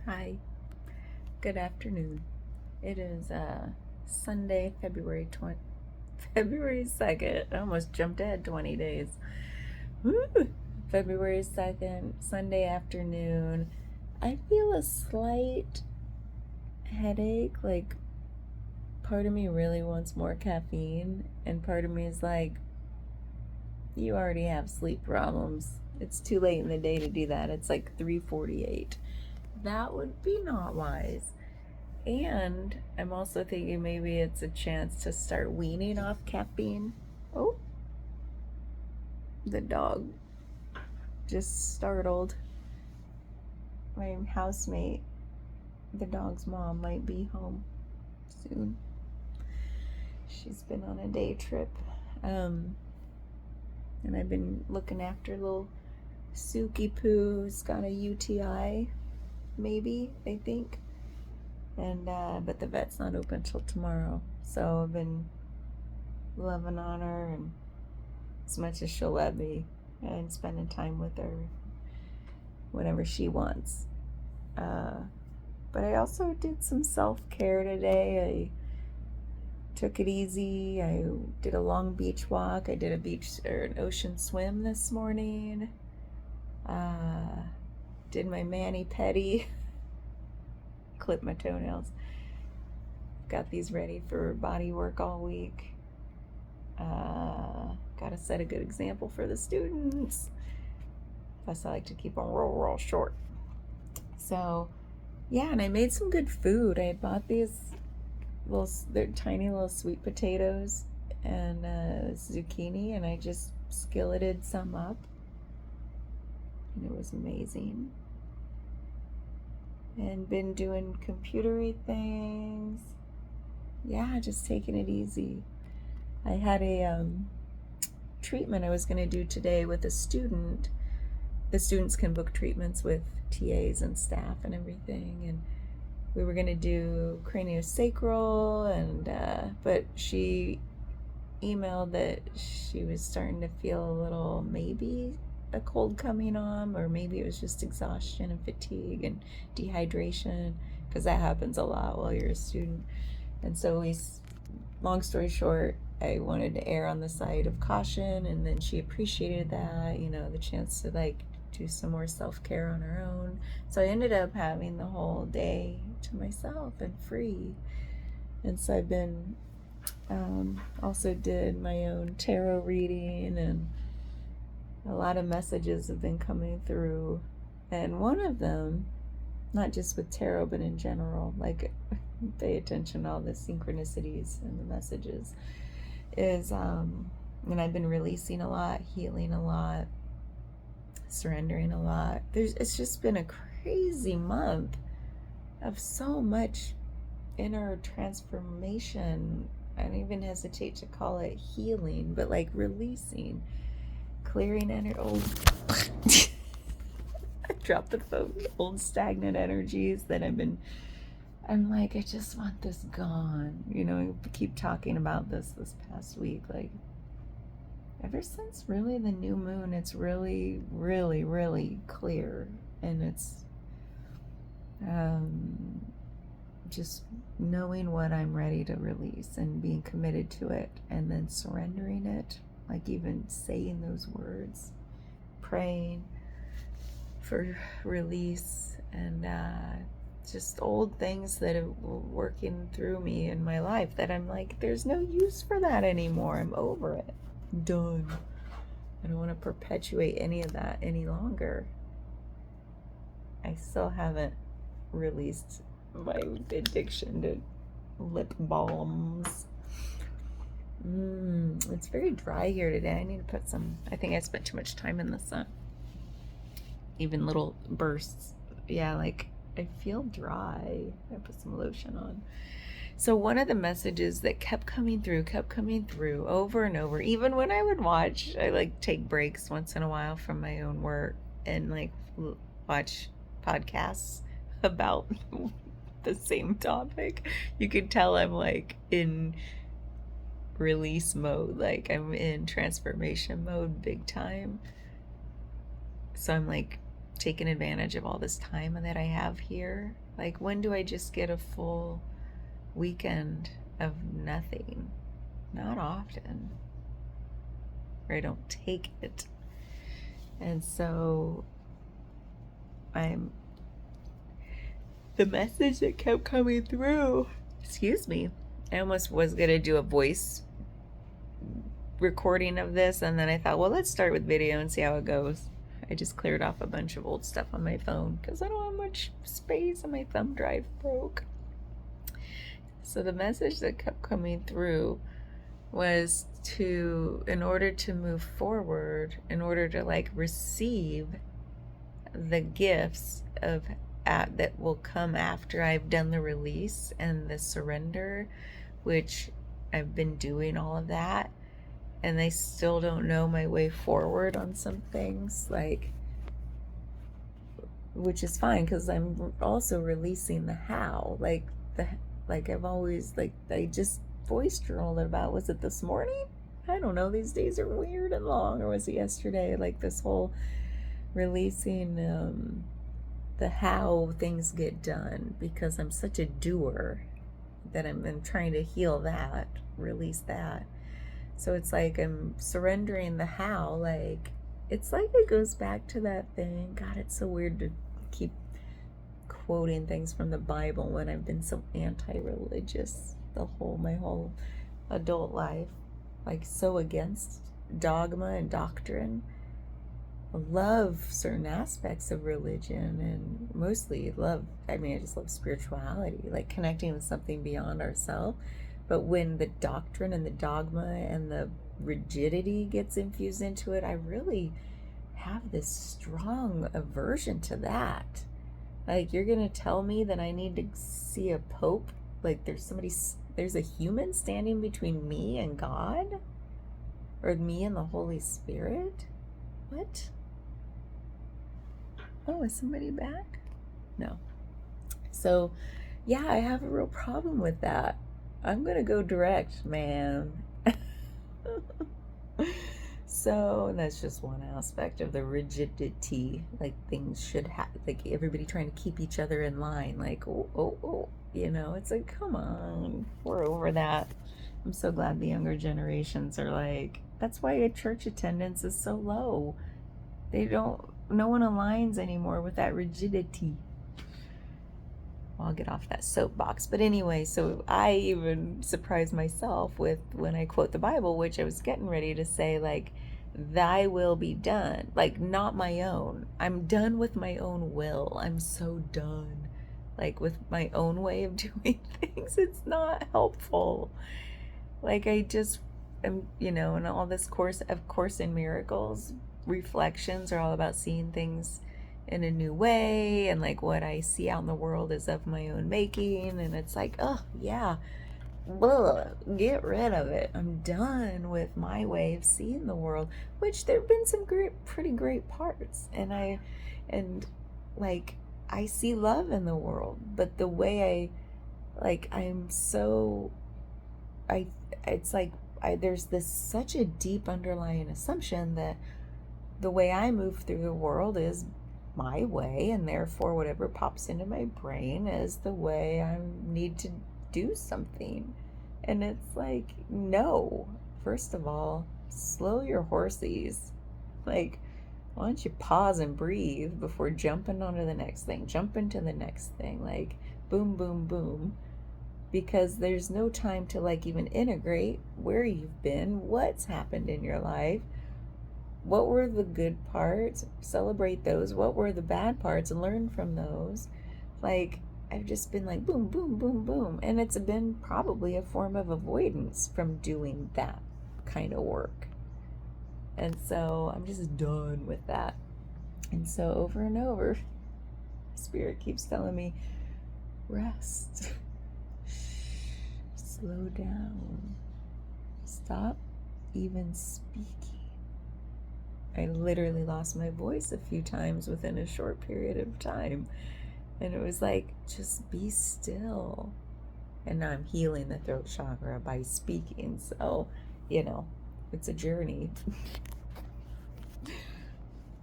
Hi, good afternoon. It is Sunday, February 2nd. I almost jumped ahead 20 days. Woo! February 2nd, Sunday afternoon. I feel a slight headache. Like, part of me really wants more caffeine, and part of me is like, you already have sleep problems. It's too late in the day to do that. It's like 3:48. That would be not wise. And I'm also thinking maybe it's a chance to start weaning off caffeine. Oh, the dog just startled. My housemate, the dog's mom, might be home soon. She's been on a day trip. And I've been looking after little Suki Poo, who's got a UTI, maybe, I think. And but the vet's not open till tomorrow. So I've been loving on her and as much as she'll let me and spending time with her whenever she wants. But I also did some self-care today. I took it easy. I did a long beach walk. I did an ocean swim this morning. Did my mani-pedi. Clipped my toenails. Got these ready for body work all week. Got to set a good example for the students. Plus, I like to keep them real short. So, yeah, and I made some good food. I had bought these they're tiny little sweet potatoes and zucchini, and I just skilleted some up, and it was amazing. And been doing computery things. Yeah, just taking it easy. I had a treatment I was going to do today with a student. The students can book treatments with TAs and staff and everything, and we were going to do craniosacral, and but she emailed that she was starting to feel a little, maybe a cold coming on, or maybe it was just exhaustion and fatigue and dehydration, because that happens a lot while you're a student. And so long story short, I wanted to err on the side of caution, and then she appreciated that, the chance to do some more self-care on her own. So I ended up having the whole day to myself and free. And so I've been also did my own tarot reading, and a lot of messages have been coming through. And one of them, not just with tarot but in general, pay attention to all the synchronicities and the messages, is and I've been releasing a lot, healing a lot, surrendering a lot. It's just been a crazy month of so much inner transformation. I don't even hesitate to call it healing, but releasing, clearing old I dropped the phone. Old stagnant energies that I'm like, I just want this gone. I keep talking about this past week. Ever since really the new moon, it's really, really, really clear. And it's just knowing what I'm ready to release and being committed to it, and then surrendering it, even saying those words, praying for release, and just old things that are working through me in my life that I'm like, there's no use for that anymore. I'm over it. Done. I don't want to perpetuate any of that any longer. I still haven't released my addiction to lip balms. It's very dry here today. I need to put some. I think I spent too much time in the sun. Even little bursts. Yeah, I feel dry. I put some lotion on. So one of the messages that kept coming through over and over, even when I would watch, I take breaks once in a while from my own work and watch podcasts about the same topic. You could tell I'm in release mode, I'm in transformation mode big time. So I'm taken advantage of all this time that I have here. Like, when do I just get a full weekend of nothing? Not often. Or I don't take it. And so the message that kept coming through, excuse me, I almost was going to do a voice recording of this, and then I thought, well, let's start with video and see how it goes. I just cleared off a bunch of old stuff on my phone because I don't have much space and my thumb drive broke. So the message that kept coming through was in order to move forward, in order to like receive the gifts that will come after I've done the release and the surrender, which I've been doing all of that, and I still don't know my way forward on some things, like, which is fine because I'm also releasing the how, like I've always, like, I just voice journaled about, was it this morning? I don't know, these days are weird and long, or was it yesterday? Like this whole releasing the how things get done, because I'm such a doer that I'm trying to heal that, release that. So it's like I'm surrendering the how, like, it's like it goes back to that thing. God, it's so weird to keep quoting things from the Bible when I've been so anti-religious my whole adult life, like so against dogma and doctrine. I love certain aspects of religion, and mostly I just love spirituality, like connecting with something beyond ourselves. But when the doctrine and the dogma and the rigidity gets infused into it, I really have this strong aversion to that. Like, you're gonna tell me that I need to see a pope? Like, there's a human standing between me and God? Or me and the Holy Spirit? What? Oh, is somebody back? No. So, yeah, I have a real problem with that. I'm gonna go direct, man. So that's just one aspect of the rigidity, like things should have, like everybody trying to keep each other in line, like, oh, it's like, come on, we're over that. I'm so glad the younger generations are like, that's why a church attendance is so low. No one aligns anymore with that rigidity. I'll get off that soapbox. But anyway, so I even surprised myself with when I quote the Bible, which I was getting ready to say, like, thy will be done, like, not my own. I'm done with my own will. I'm so done, like, with my own way of doing things. It's not helpful. Like, I just am, and all this Course in Miracles reflections are all about seeing things in a new way, and like what I see out in the world is of my own making, and it's like, oh yeah, get rid of it. I'm done with my way of seeing the world, which there have been some pretty great parts, and I see love in the world, but the way there's this such a deep underlying assumption that the way I move through the world is my way, and therefore whatever pops into my brain is the way I need to do something. And it's like, no, first of all, slow your horsies. Like, why don't you pause and breathe before jumping onto the next thing, jump into the next thing, like boom, boom, boom, because there's no time to like even integrate where you've been, what's happened in your life. What were the good parts? Celebrate those. What were the bad parts? And learn from those. Like, I've just been like, boom, boom, boom, boom. And it's been probably a form of avoidance from doing that kind of work. And so I'm just done with that. And so over and over, Spirit keeps telling me, rest. Slow down. Stop even speaking. I literally lost my voice a few times within a short period of time. And it was like, just be still. And now I'm healing the throat chakra by speaking. So, it's a journey.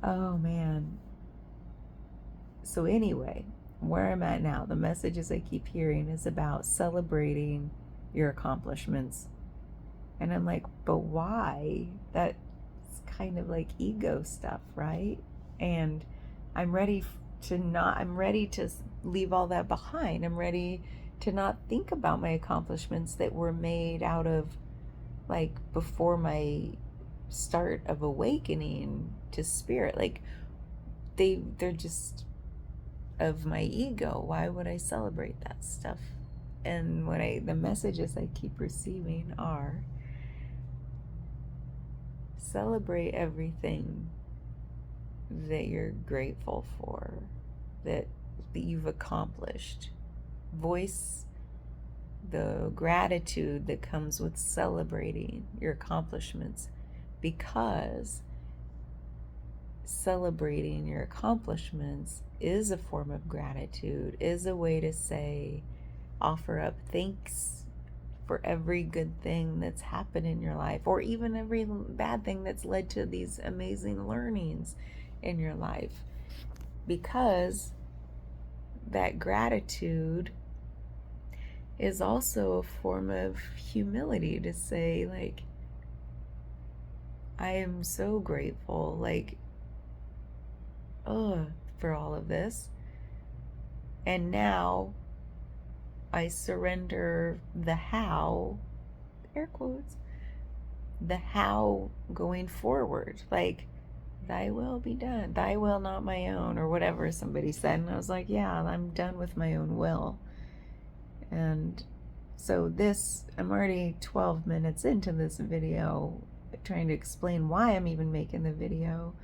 Oh, man. So anyway, where I'm at now, the messages I keep hearing is about celebrating your accomplishments. And I'm like, but why? That's kind of like ego stuff, right? And I'm ready I'm ready to leave all that behind. I'm ready to not think about my accomplishments that were made out of, like, before my start of awakening to spirit. Like, they're just of my ego. Why would I celebrate that stuff? And the messages I keep receiving are, celebrate everything that you're grateful for, that you've accomplished. Voice the gratitude that comes with celebrating your accomplishments, because celebrating your accomplishments is a form of gratitude, is a way to say, offer up thanks for every good thing that's happened in your life, or even every bad thing that's led to these amazing learnings in your life. Because that gratitude is also a form of humility, to say, like, I am so grateful, like, for all of this. And now I surrender the how, air quotes, the how going forward. Like, thy will be done, thy will, not my own, or whatever somebody said. And I was like, yeah, I'm done with my own will. And so I'm already 12 minutes into this video trying to explain why I'm even making the video.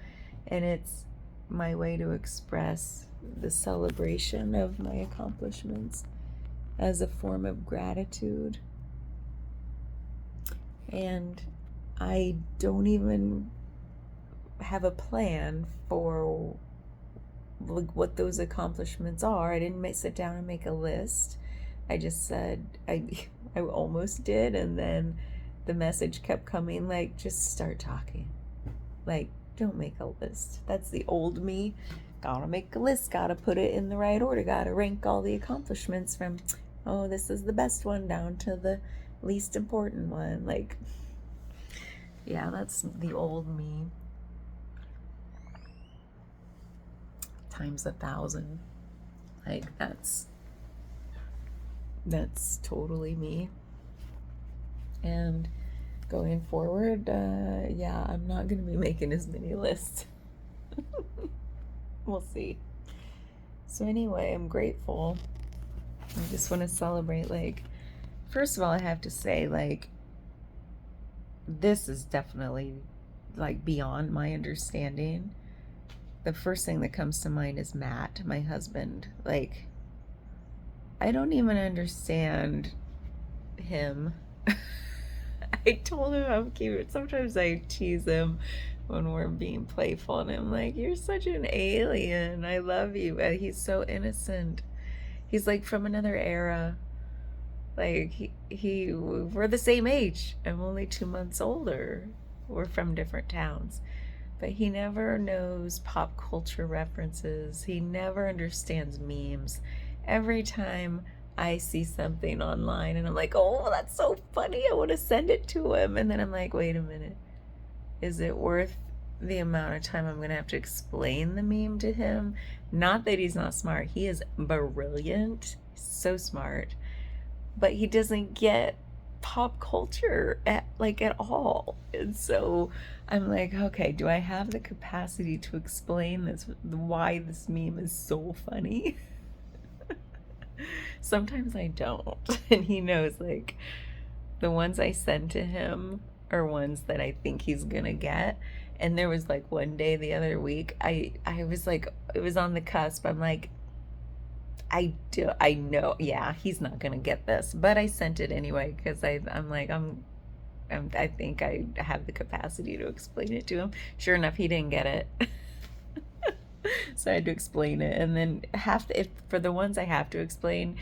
And it's my way to express the celebration of my accomplishments as a form of gratitude. And I don't even have a plan for what those accomplishments are. I didn't sit down and make a list. I just said, I almost did, and then the message kept coming, like, just start talking. Like, don't make a list. That's the old me. Gotta make a list, gotta put it in the right order, gotta rank all the accomplishments from, oh, this is the best one, down to the least important one. Like, yeah, that's the old me times 1,000. Like, that's totally me. And going forward, I'm not going to be making as many lists. We'll see. So anyway, I'm grateful. I just want to celebrate, like, first of all, I have to say, like, this is definitely, like, beyond my understanding. The first thing that comes to mind is Matt, my husband. Like, I don't even understand him. I told him I'm cute. Sometimes I tease him when we're being playful, and I'm like, you're such an alien. I love you. But he's so innocent. He's like from another era. Like, we're the same age. I'm only 2 months older. We're from different towns. But he never knows pop culture references. He never understands memes. Every time I see something online and I'm like, oh, that's so funny, I want to send it to him. And then I'm like, wait a minute. Is it worth the amount of time I'm going to have to explain the meme to him? Not that he's not smart. He is brilliant. So smart. But he doesn't get pop culture at all. And so I'm like, okay, do I have the capacity to explain this, why this meme is so funny? Sometimes I don't. And he knows, like, the ones I send to him are ones that I think he's gonna get. And there was, like, one day the other week, I was like, it was on the cusp. I'm like, I know, yeah, he's not gonna get this, but I sent it anyway, because I'm like, I think I have the capacity to explain it to him. Sure enough, he didn't get it. So I had to explain it, and then for the ones I have to explain,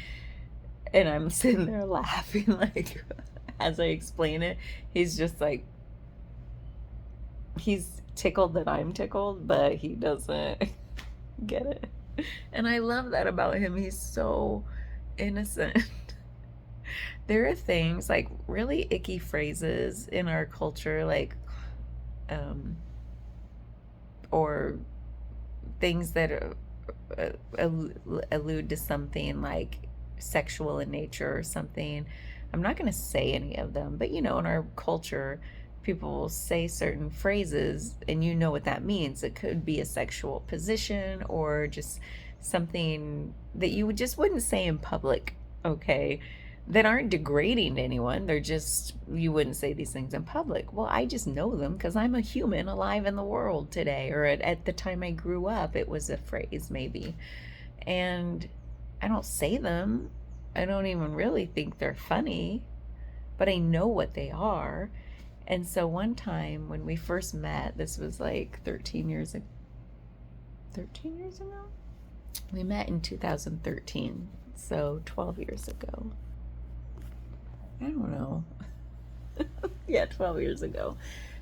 and I'm sitting there laughing, like, as I explain it, he's just like, he's tickled that I'm tickled, but he doesn't get it. And I love that about him. He's so innocent. There are things like really icky phrases in our culture, like, um, or things that allude to something like sexual in nature or something. I'm not going to say any of them, but in our culture, people will say certain phrases and you know what that means. It could be a sexual position or just something that you just wouldn't say in public, okay? That aren't degrading to anyone. They're just, you wouldn't say these things in public. Well, I just know them because I'm a human alive in the world today. Or at the time I grew up, it was a phrase maybe. And I don't say them. I don't even really think they're funny, but I know what they are. And so one time when we first met, this was like 13 years ago. 13 years ago? We met in 2013, so 12 years ago. I don't know. Yeah, 12 years ago.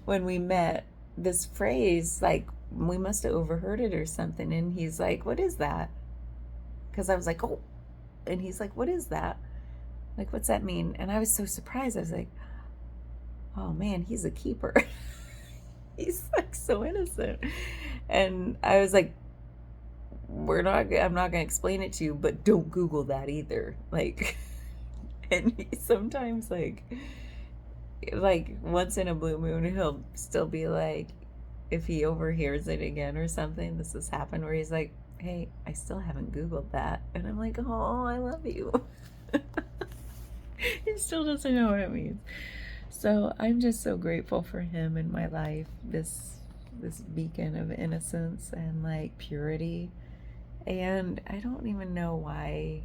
When we met, this phrase, like, we must have overheard it or something. And he's like, "What is that?" Because I was like, "Oh." And he's like, "What is that? Like, what's that mean?" And I was so surprised. I was like, "Oh man, he's a keeper." He's like so innocent. And I was like, I'm not going to explain it to you, but don't Google that either. Like, and he sometimes like once in a blue moon he'll still be like, if he overhears it again or something, this has happened where he's like, "Hey, I still haven't Googled that." And I'm like, "Oh, I love you." He still doesn't know what it means. So I'm just so grateful for him in my life, this beacon of innocence and like purity. And I don't even know why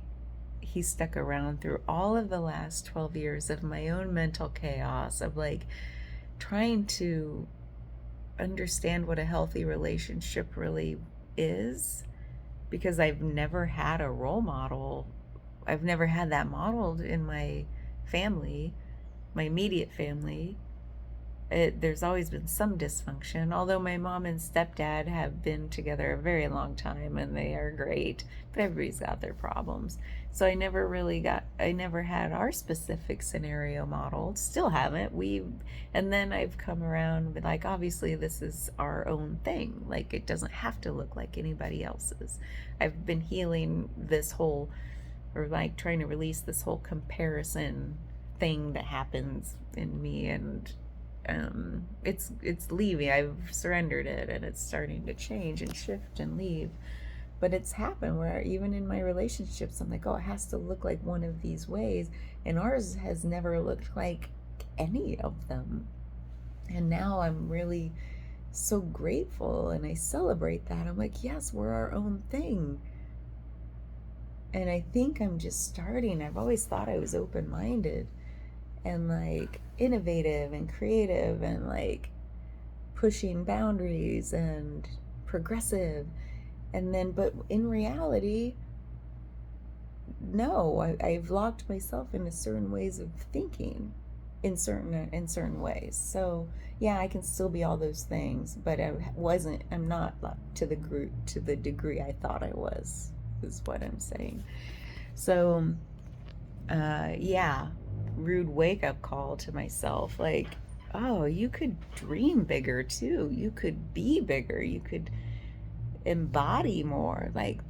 he stuck around through all of the last 12 years of my own mental chaos of like trying to understand what a healthy relationship really is, because I've never had a role model. I've never had that modeled in my family, my immediate family. There's always been some dysfunction, although my mom and stepdad have been together a very long time and they are great, but everybody's got their problems. So I never had our specific scenario modeled, still haven't. And then I've come around with like, obviously this is our own thing. Like, it doesn't have to look like anybody else's. I've been healing this whole, or like trying to release this whole comparison thing that happens in me, and it's leaving. I've surrendered it and it's starting to change and shift and leave. But it's happened where even in my relationships, I'm like, oh, it has to look like one of these ways. And ours has never looked like any of them. And now I'm really so grateful and I celebrate that. I'm like, yes, we're our own thing. And I think I'm just starting. I've always thought I was open-minded and like innovative and creative and like pushing boundaries and progressive. And then, but in reality, no, I've locked myself into certain ways of thinking in certain ways. So yeah, I can still be all those things, but I'm not to the degree I thought I was, is what I'm saying. So yeah, rude wake up call to myself, like, oh, you could dream bigger too. You could be bigger. You could embody more. Like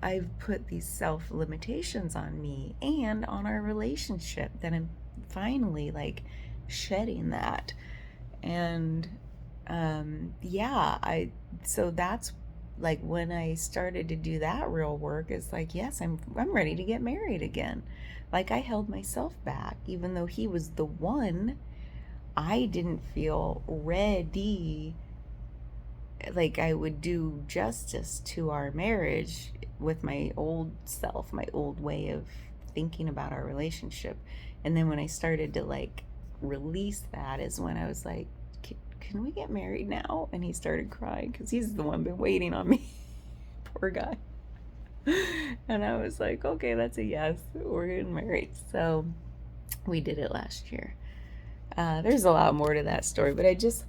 I've put these self limitations on me and on our relationship that I'm finally like shedding that. And yeah, so that's like when I started to do that real work, it's like, yes, I'm ready to get married again. Like, I held myself back even though he was the one. I didn't feel ready, like I would do justice to our marriage with my old self, my old way of thinking about our relationship. And then when I started to like release that is when I was like, can we get married now? And he started crying because he's the one been waiting on me. Poor guy. And I was like, okay, that's a yes, we're getting married. So we did it last year. There's a lot more to that story, but I just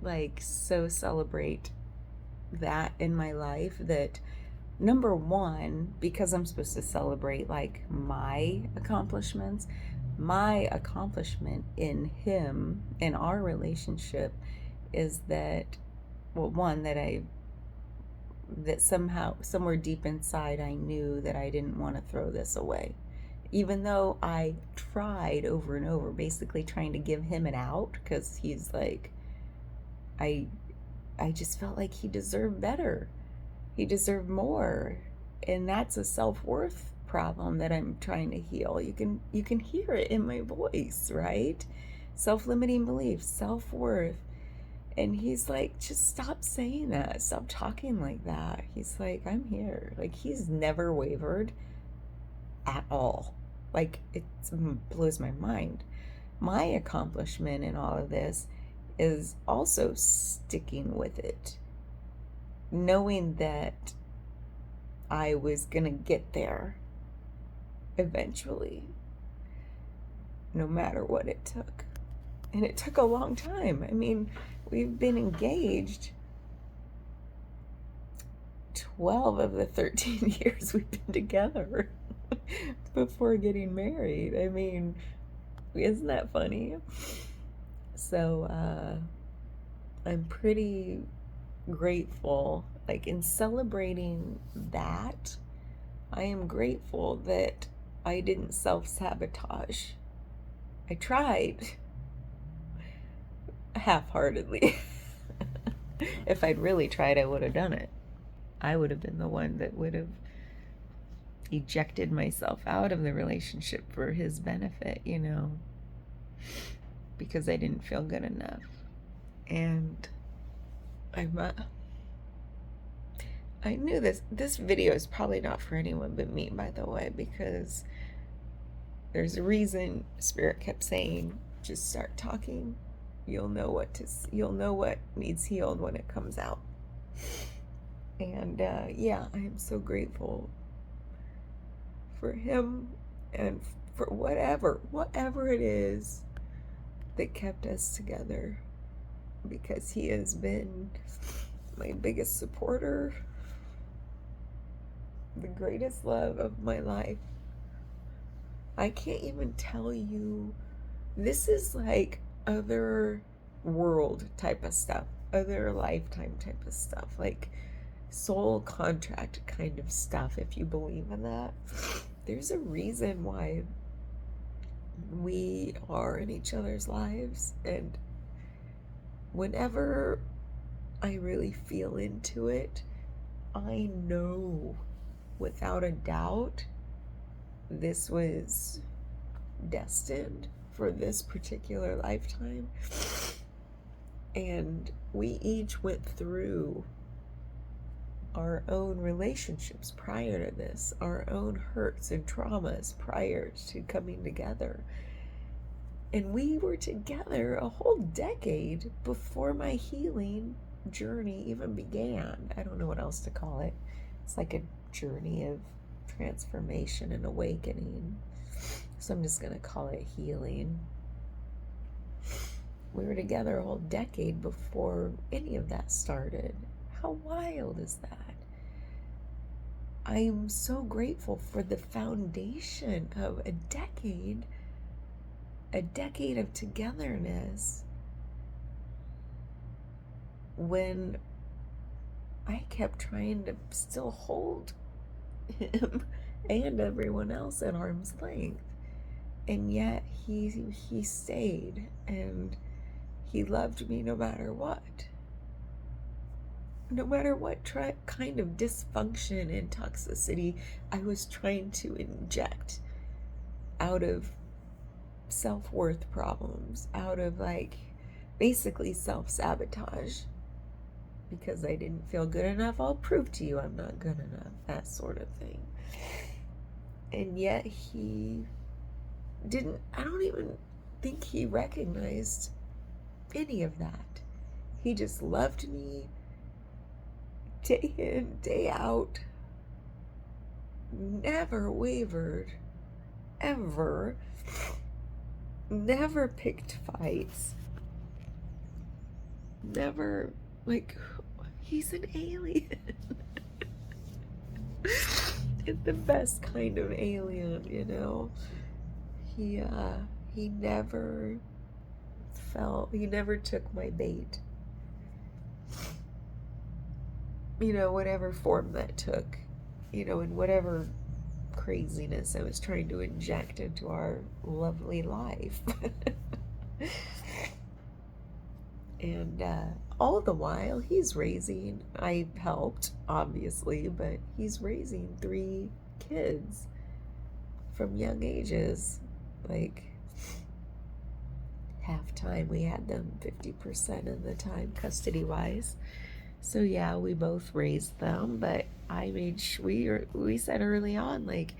like so celebrate that in my life that, number one, because I'm supposed to celebrate like my accomplishments, my accomplishment in him, in our relationship, is that, well, one, that somehow, somewhere deep inside, I knew that I didn't want to throw this away. Even though I tried over and over, basically trying to give him an out, because he's like, I, I just felt like he deserved better. He deserved more. And that's a self-worth problem that I'm trying to heal. You can hear it in my voice, right? Self-limiting beliefs, self-worth. And he's like, just stop saying that. Stop talking like that. He's like, I'm here. Like, he's never wavered at all. Like, it blows my mind. My accomplishment in all of this is also sticking with it, knowing that I was gonna get there eventually, no matter what it took. And it took a long time. I mean, we've been engaged 12 of the 13 years we've been together before getting married. I mean, isn't that funny? So, I'm pretty grateful. Like, in celebrating that, I am grateful that I didn't self-sabotage. I tried half-heartedly. If I'd really tried, I would have done it. I would have been the one that would have ejected myself out of the relationship for his benefit, because I didn't feel good enough. And I knew this video is probably not for anyone but me, by the way, because there's a reason Spirit kept saying, just start talking. You'll know what needs healed when it comes out. And yeah, I am so grateful for him and for whatever it is that kept us together, because he has been my biggest supporter, the greatest love of my life. I can't even tell you, this is like other world type of stuff, other lifetime type of stuff, like soul contract kind of stuff, if you believe in that. There's a reason why we are in each other's lives, and whenever I really feel into it, I know without a doubt this was destined for this particular lifetime. And we each went through our own relationships prior to this, our own hurts and traumas prior to coming together. And we were together a whole decade before my healing journey even began. I don't know what else to call it. It's like a journey of transformation and awakening. So I'm just going to call it healing. We were together a whole decade before any of that started. How wild is that? I'm so grateful for the foundation of a decade of togetherness, when I kept trying to still hold him and everyone else at arm's length. And yet he stayed, and he loved me no matter what. No matter what kind of dysfunction and toxicity I was trying to inject out of self-worth problems, out of basically self-sabotage, because I didn't feel good enough. I'll prove to you I'm not good enough, that sort of thing. And yet he didn't, I don't even think he recognized any of that. He just loved me day in, day out, never wavered, ever, never picked fights, never, He's an alien. It's the best kind of alien, you know. He never he never took my bait. You know, whatever form that took, you know, and whatever craziness I was trying to inject into our lovely life. And all the while, I helped, obviously, but he's raising 3 kids from young ages. Like, half time, we had them 50% of the time, custody-wise. So yeah, we both raised them, but I made sure, we said early on, like,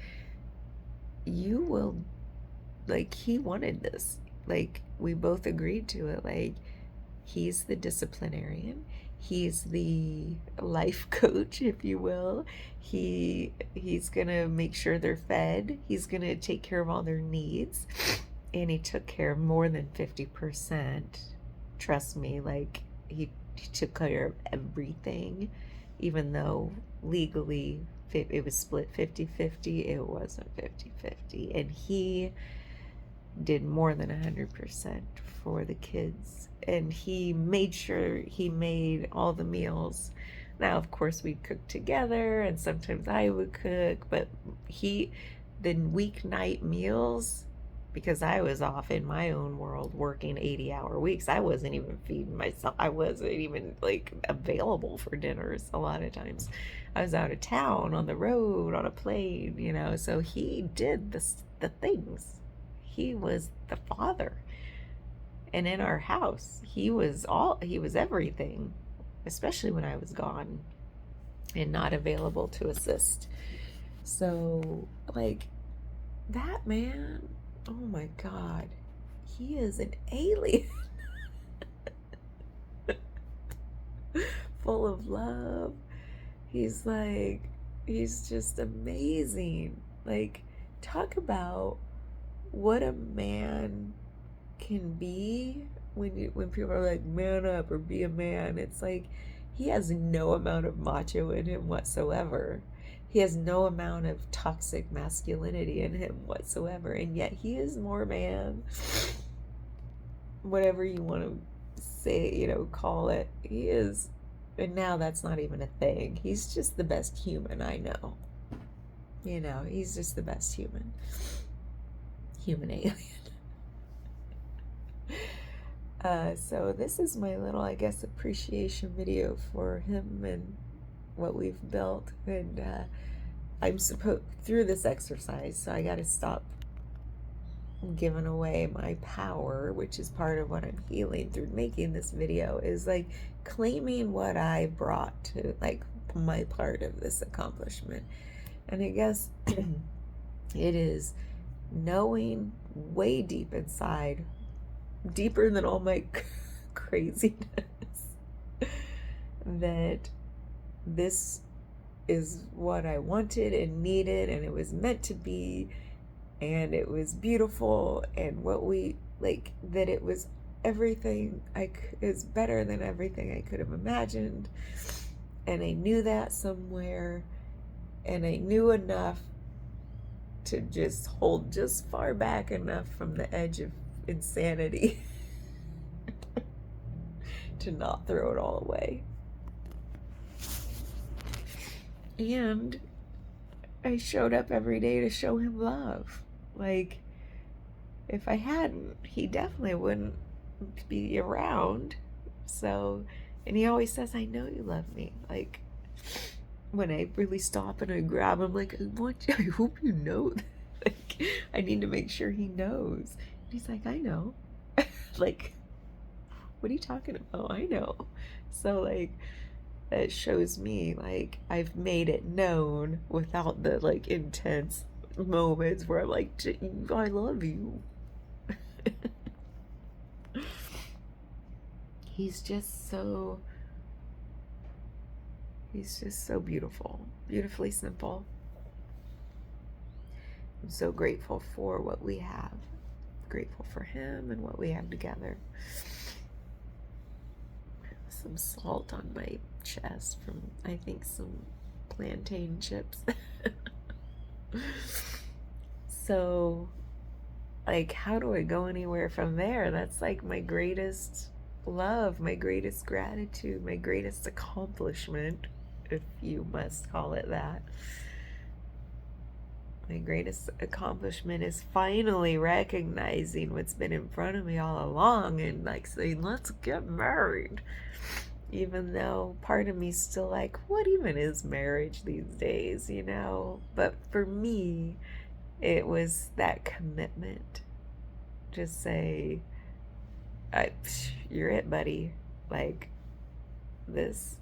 you will, like, he wanted this. Like, we both agreed to it. Like, he's the disciplinarian. He's the life coach, if you will. He's gonna make sure they're fed. He's gonna take care of all their needs. And he took care of more than 50%. Trust me, like, he took care of everything, even though legally it was split 50-50. It wasn't 50-50. And he did more than 100% for the kids. And he made sure he made all the meals. Now, of course, we'd cook together, and sometimes I would cook, but the weeknight meals, because I was off in my own world working 80-hour weeks, I wasn't even feeding myself. I wasn't even, like, available for dinners a lot of times. I was out of town, on the road, on a plane, you know, so he did the things. He was the father. And in our house, he was everything, especially when I was gone and not available to assist. So, like, that man, oh my God, he is an alien. Full of love. He's just amazing. Like, talk about what a man can be when people are like, man up or be a man. It's like, he has no amount of macho in him whatsoever. He has no amount of toxic masculinity in him whatsoever, and yet he is more man. Whatever you want to say, you know, call it. He is, and now that's not even a thing. He's just the best human I know. You know, he's just the best human alien. So this is my little, I guess, appreciation video for him and what we've built. And I'm through this exercise, so I got to stop giving away my power, which is part of what I'm healing through making this video, is like claiming what I brought to, like, my part of this accomplishment. And I guess it is knowing way deep inside, deeper than all my craziness, that this is what I wanted and needed, and it was meant to be, and it was beautiful, and what we, like, that it was everything is better than everything I could have imagined. And I knew that somewhere, and I knew enough to just hold just far back enough from the edge of insanity to not throw it all away. And I showed up every day to show him love. Like, if I hadn't, he definitely wouldn't be around. So, and he always says, I know you love me. Like, when I really stop and I grab him, like, I hope you know that. Like, I need to make sure he knows. And he's like, I know. Like, what are you talking about? I know. So, like, that shows me, like, I've made it known without the, like, intense moments where I'm like, I love you. He's just so beautiful, beautifully simple. I'm so grateful for what we have, grateful for him and what we have together. some salt on my chest from, I think, some plantain chips. So, like, how do I go anywhere from there? That's like my greatest love, my greatest gratitude, my greatest accomplishment, if you must call it that. My greatest accomplishment is finally recognizing what's been in front of me all along and like saying, let's get married. Even though part of me's still like, what even is marriage these days, you know? But for me, it was that commitment. Just say, you're it, buddy. Like this.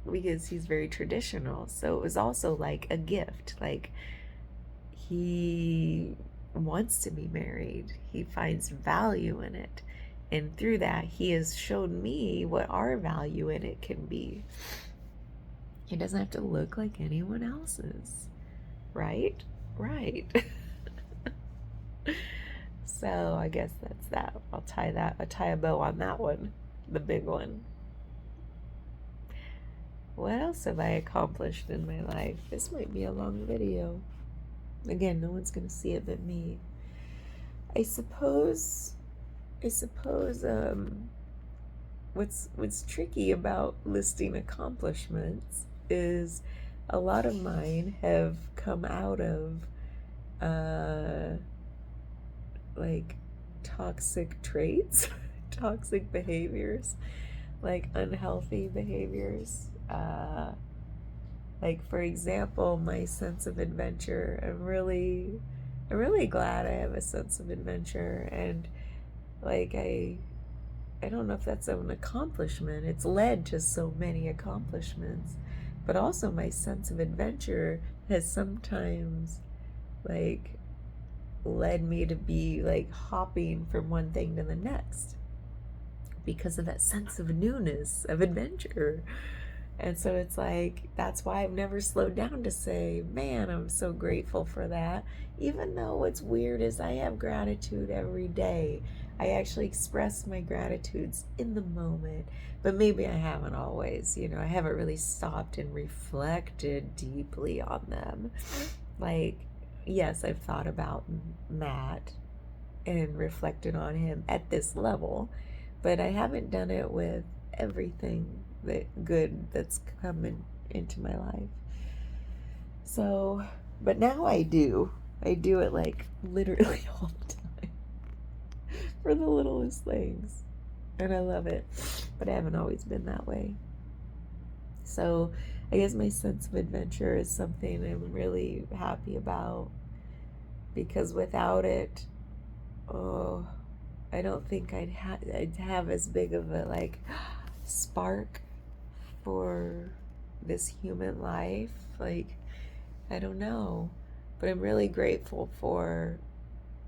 Because he's very traditional. So it was also like a gift. Like, he wants to be married. He finds value in it. And through that, he has shown me what our value in it can be. It doesn't have to look like anyone else's. Right? Right. So I guess that's that. I'll tie a bow on that one. The big one. What else have I accomplished in my life? This might be a long video. Again, no one's gonna see it but me. I suppose what's tricky about listing accomplishments is a lot of mine have come out of like toxic traits, toxic behaviors, like unhealthy behaviors. Like, for example, my sense of adventure. I'm really glad I have a sense of adventure, and like I don't know if that's an accomplishment. It's led to so many accomplishments, but also my sense of adventure has sometimes like led me to be like hopping from one thing to the next because of that sense of newness, of adventure. And so it's like, that's why I've never slowed down to say, man, I'm so grateful for that. Even though what's weird is I have gratitude every day. I actually express my gratitudes in the moment, but maybe I haven't always, I haven't really stopped and reflected deeply on them. Like, yes, I've thought about Matt and reflected on him at this level, but I haven't done it with everything that good that's coming into my life. So, but now I do it like literally all the time for the littlest things, and I love it, but I haven't always been that way. So I guess my sense of adventure is something I'm really happy about, because without it, I don't think I'd have as big of a like spark for this human life. Like, I don't know, but I'm really grateful for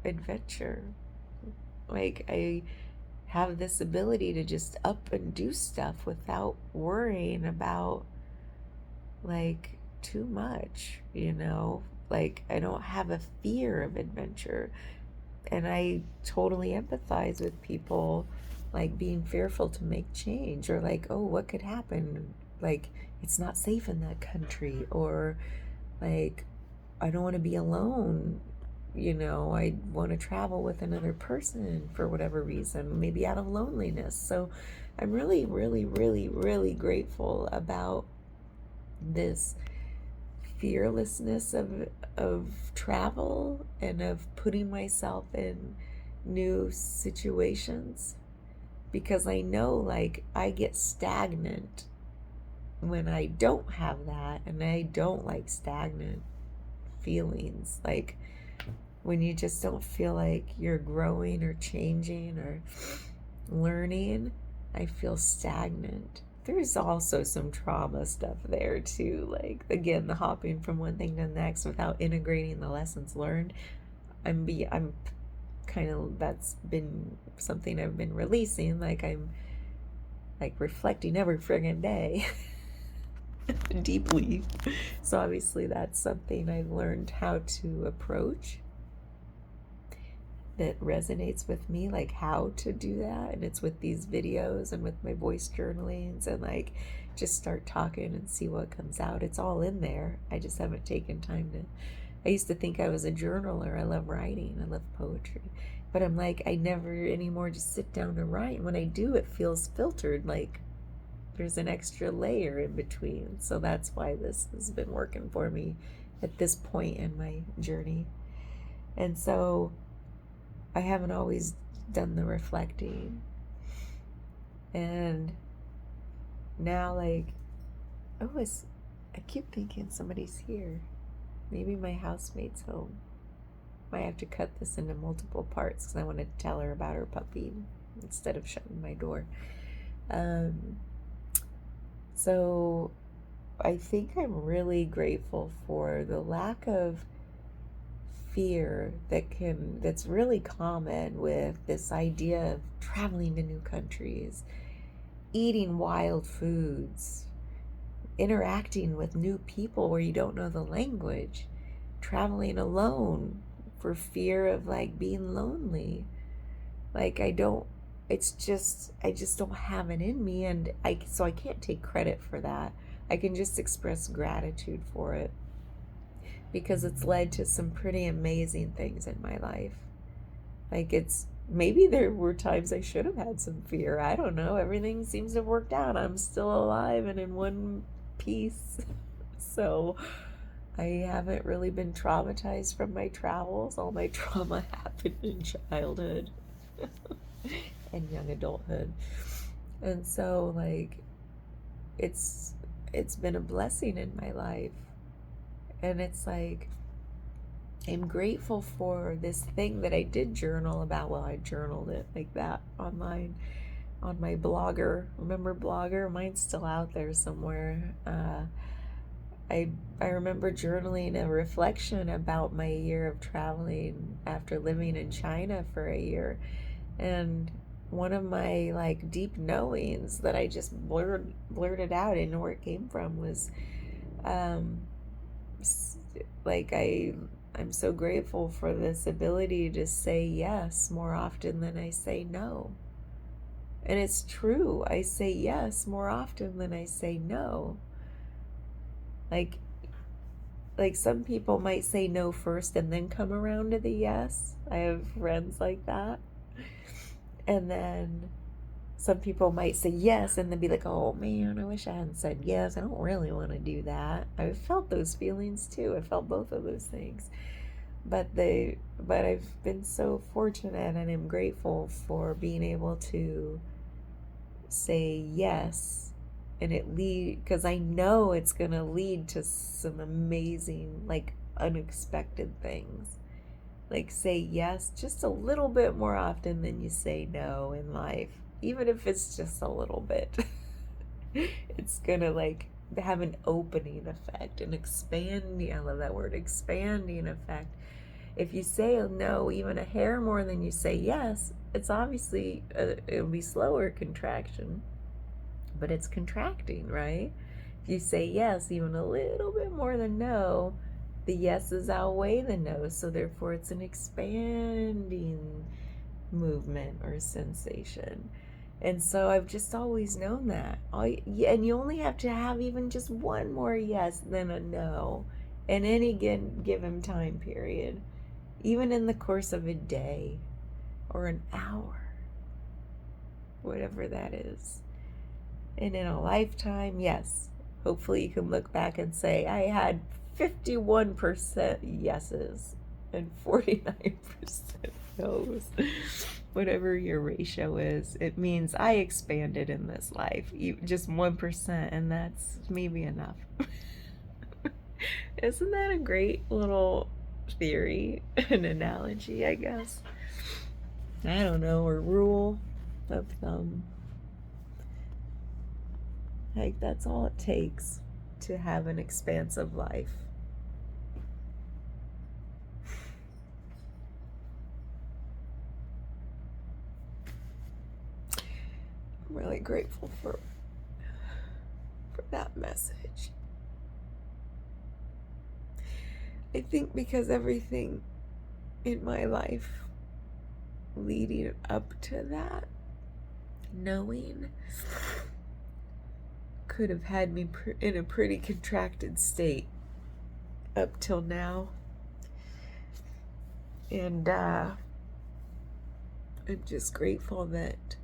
adventure. Like, I have this ability to just up and do stuff without worrying about like too much, like I don't have a fear of adventure. And I totally empathize with people like being fearful to make change, or like, oh, what could happen? Like, it's not safe in that country, or like, I don't want to be alone. I want to travel with another person for whatever reason, maybe out of loneliness. So I'm really, really, really, really grateful about this fearlessness of travel and of putting myself in new situations, because I know like I get stagnant when I don't have that, and I don't like stagnant feelings. Like when you just don't feel like you're growing or changing or learning, I feel stagnant. There's also some trauma stuff there too, like again, the hopping from one thing to the next without integrating the lessons learned. I'm kind of, that's been something I've been releasing. Like I'm like reflecting every friggin' day deeply. So obviously that's something I've learned how to approach. that resonates with me, like how to do that. And it's with these videos and with my voice journalings, and like just start talking and see what comes out. It's all in there. I just haven't taken time to. I used to think I was a journaler. I love writing. I love poetry. But I'm like, I never anymore just sit down to write. When I do, it feels filtered, like there's an extra layer in between. So that's why this has been working for me at this point in my journey. And so I haven't always done the reflecting. And now, like, oh, I keep thinking somebody's here. Maybe my housemate's home. Might have to cut this into multiple parts because I want to tell her about her puppy instead of shutting my door. So I think I'm really grateful for the lack of fear that's really common with this idea of traveling to new countries, eating wild foods, interacting with new people where you don't know the language, traveling alone for fear of like being lonely. Like I just don't have it in me, and so I can't take credit for that. I can just express gratitude for it because it's led to some pretty amazing things in my life. Like maybe there were times I should have had some fear. I don't know. Everything seems to have worked out. I'm still alive and in one piece. So I haven't really been traumatized from my travels. All my trauma happened in childhood and young adulthood. And so like it's been a blessing in my life. And it's like I'm grateful for this thing that I did journal about. Well, I journaled it like that online on my Blogger. Remember Blogger? Mine's still out there somewhere. I remember journaling a reflection about my year of traveling after living in China for a year. And one of my like deep knowings that I just blurted out, I didn't know where it came from, was like I'm so grateful for this ability to say yes more often than I say no. And it's true. I say yes more often than I say no. Like some people might say no first and then come around to the yes. I have friends like that. And then some people might say yes and then be like, oh man, I wish I hadn't said yes. I don't really want to do that. I've felt those feelings too. I felt both of those things. But I've been so fortunate, and I'm grateful for being able to say yes, and because I know it's going to lead to some amazing, like unexpected things. Like say yes just a little bit more often than you say no in life, even if it's just a little bit. It's gonna like have an opening effect, an expanding, I love that word, expanding effect. If you say no even a hair more than you say yes, it's obviously it'll be slower contraction, but it's contracting, right? If you say yes even a little bit more than no, the yeses outweigh the no's, so therefore it's an expanding movement or sensation. And so I've just always known that. And you only have to have even just one more yes than a no in any given time period, even in the course of a day or an hour, whatever that is. And in a lifetime, yes, hopefully you can look back and say, I had 51% yeses and 49% no's. Whatever your ratio is, it means I expanded in this life. Just 1%, and that's maybe enough. Isn't that a great little theory, an analogy, I guess? I don't know, or rule of thumb. Like, that's all it takes to have an expansive life. I'm really grateful for that message. I think because everything in my life leading up to that, knowing, could have had me in a pretty contracted state up till now. And I'm just grateful that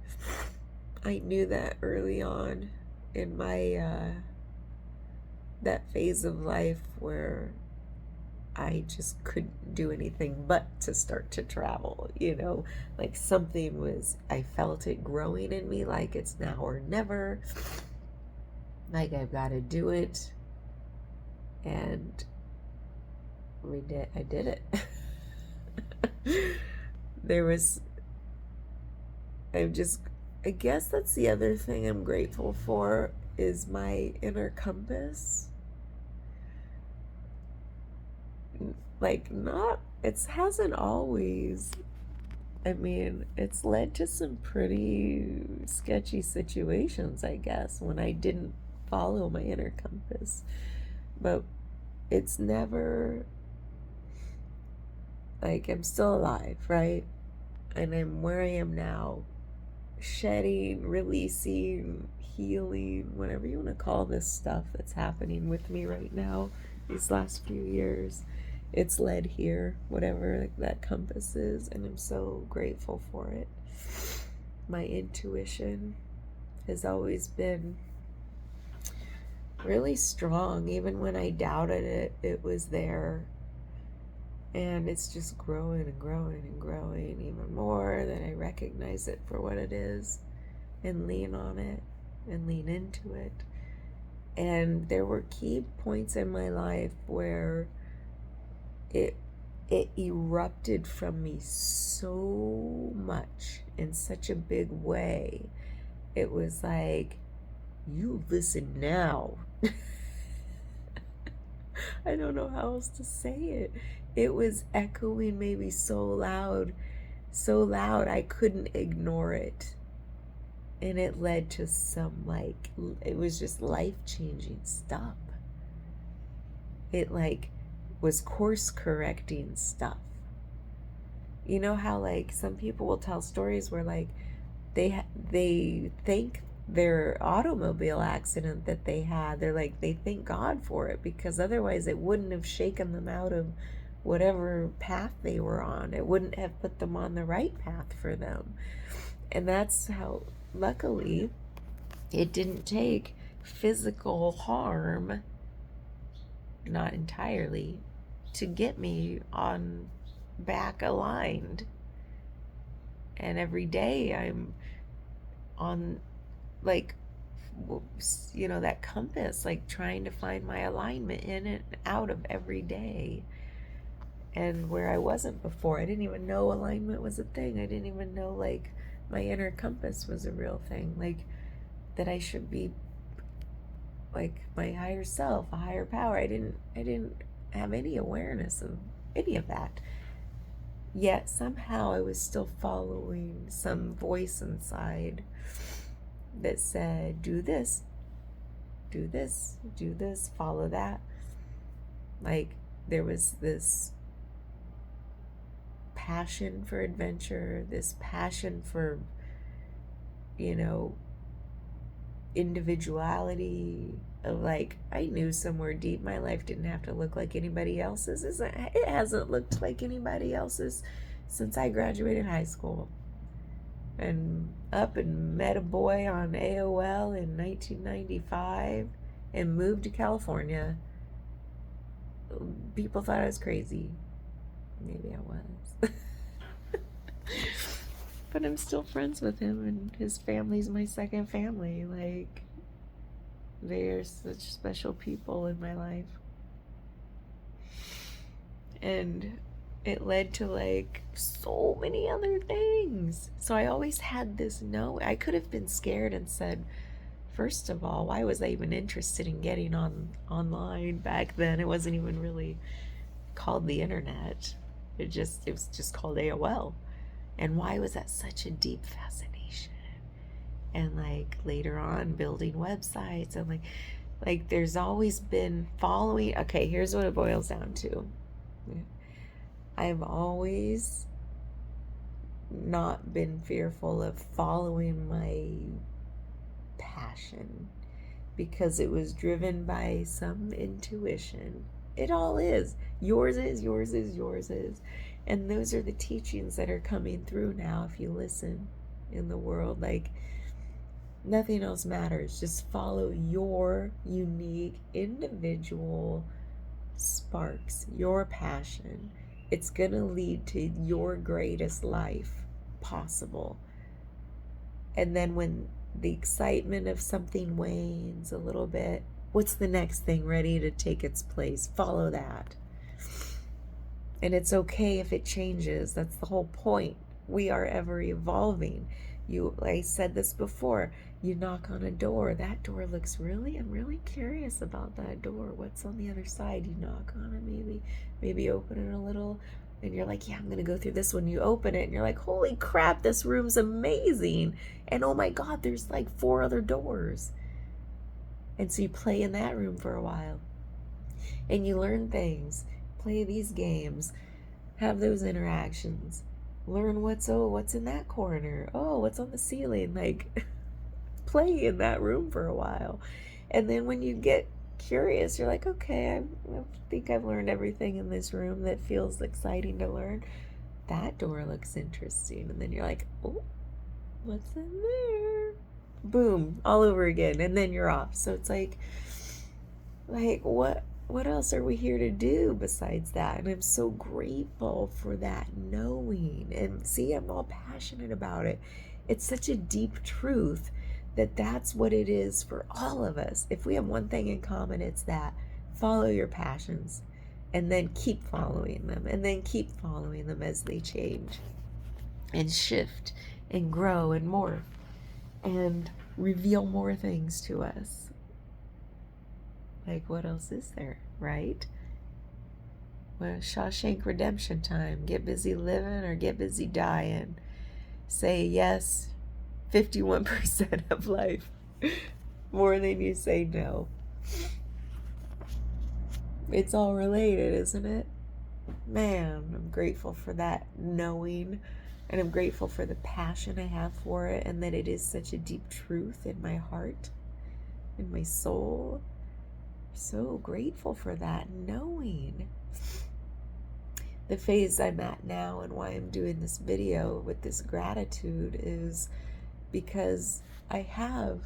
I knew that early on in my that phase of life where I just couldn't do anything but to start to travel, like something was, I felt it growing in me, like it's now or never, like I've got to do it. And I did it. I guess that's the other thing I'm grateful for is my inner compass. Like, it hasn't always, it's led to some pretty sketchy situations, I guess, when I didn't follow my inner compass. But it's never, like, I'm still alive, right? And I'm where I am now, shedding, releasing, healing, whatever you want to call this stuff that's happening with me right now, these last few years. It's led here, whatever that compass is, and I'm so grateful for it. My intuition has always been really strong. Even when I doubted it, it was there. And it's just growing and growing and growing even more that I recognize it for what it is and lean on it and lean into it. And there were key points in my life where it erupted from me so much in such a big way. It was like, you listen now. I don't know how else to say it. It was echoing maybe so loud I couldn't ignore it. And it led to some, it was just life-changing stuff. It was course correcting stuff. You know how some people will tell stories where they thank their automobile accident that they had. They thank God for it, because otherwise it wouldn't have shaken them out of whatever path they were on. It wouldn't have put them on the right path for them. And that's how, luckily, it didn't take physical harm, not entirely, to get me on back aligned. And every day I'm on that compass, trying to find my alignment in and out of every day. And where I wasn't before, I didn't even know alignment was a thing. I didn't even know my inner compass was a real thing, that I should be my higher self, a higher power. I didn't have any awareness of any of that. Yet somehow I was still following some voice inside that said, do this, do this, do this, follow that. There was this passion for adventure, this passion for, individuality, of I knew somewhere deep my life didn't have to look like anybody else's. It hasn't looked like anybody else's since I graduated high school and up and met a boy on AOL in 1995 and moved to California. People thought I was crazy. Maybe I was. But I'm still friends with him, and his family's my second family. They're such special people in my life. And it led to so many other things. So I always had this I could have been scared and said, first of all, why was I even interested in getting online back then? It wasn't even really called the internet. It was just called AOL. And why was that such a deep fascination? And later on, building websites, and there's always been following. Okay, here's what it boils down to. I've always not been fearful of following my passion because it was driven by some intuition. It all is. Yours is, yours is, yours is. And those are the teachings that are coming through now if you listen in the world. Like, nothing else matters. Just follow your unique, individual sparks, your passion. It's going to lead to your greatest life possible. And then when the excitement of something wanes a little bit, what's the next thing ready to take its place? Follow that. And it's okay if it changes. That's the whole point. We are ever evolving. I said this before, you knock on a door. That door looks I'm really curious about that door. What's on the other side? You knock on it, maybe open it a little. And you're like, yeah, I'm going to go through this one. You open it and you're like, holy crap, this room's amazing. And oh my God, there's like 4 other doors. And so you play in that room for a while. And you learn things. Play these games. Have those interactions. Learn what's in that corner. Oh, what's on the ceiling? Like, play in that room for a while. And then when you get curious, you're like, okay, I think I've learned everything in this room that feels exciting to learn. That door looks interesting. And then you're like, oh, what's in there? Boom, all over again. And then you're off. So it's like what else are we here to do besides that? And I'm so grateful for that knowing. And see, I'm all passionate about it. It's such a deep truth that's what it is for all of us. If we have one thing in common, it's that. Follow your passions and then keep following them and then keep following them as they change and shift and grow and morph and reveal more things to us. Like, what else is there, right? Well, Shawshank Redemption time. Get busy living or get busy dying. Say yes 51% of life. More than you say no. It's all related, isn't it? Man, I'm grateful for that knowing, and I'm grateful for the passion I have for it, and that it is such a deep truth in my heart, in my soul. So grateful for that knowing. The phase I'm at now and why I'm doing this video with this gratitude is because I have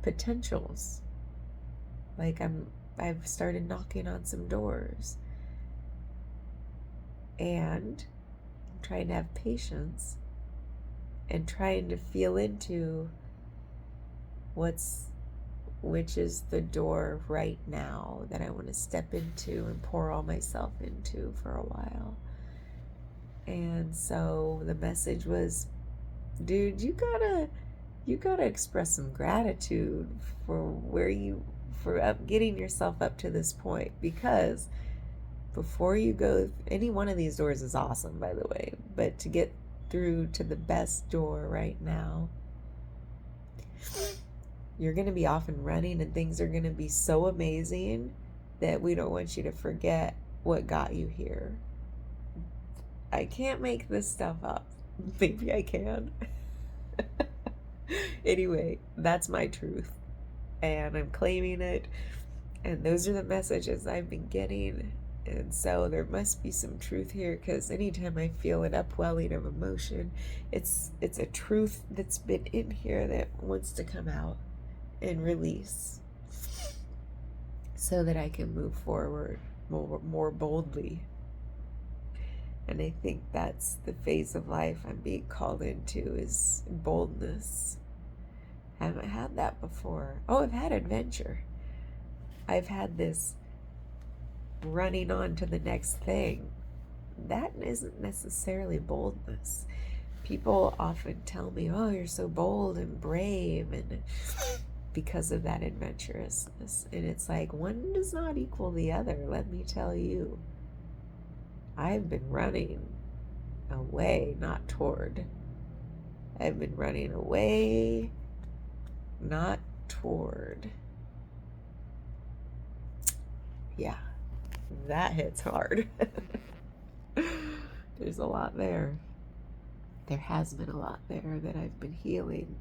potentials. Like I've started knocking on some doors, and I'm trying to have patience and trying to feel into which is the door right now that I want to step into and pour all myself into for a while. And so the message was, dude, you gotta express some gratitude for getting yourself up to this point, because before you go, any one of these doors is awesome, by the way, but to get through to the best door right now, you're going to be off and running, and things are going to be so amazing that we don't want you to forget what got you here. I can't make this stuff up. Maybe I can. Anyway, that's my truth, and I'm claiming it, and those are the messages I've been getting. And so there must be some truth here, because anytime I feel an upwelling of emotion, it's a truth that's been in here that wants to come out and release, so that I can move forward more boldly. And I think that's the phase of life I'm being called into, is boldness. I haven't had that before. Oh, I've had adventure. I've had this running on to the next thing. That isn't necessarily boldness. People often tell me, oh, you're so bold and brave, and because of that adventurousness. And it's like, one does not equal the other, let me tell you. I've been running away, not toward. I've been running away, not toward. Yeah, that hits hard. There's a lot there. there has been a lot there that I've been healing,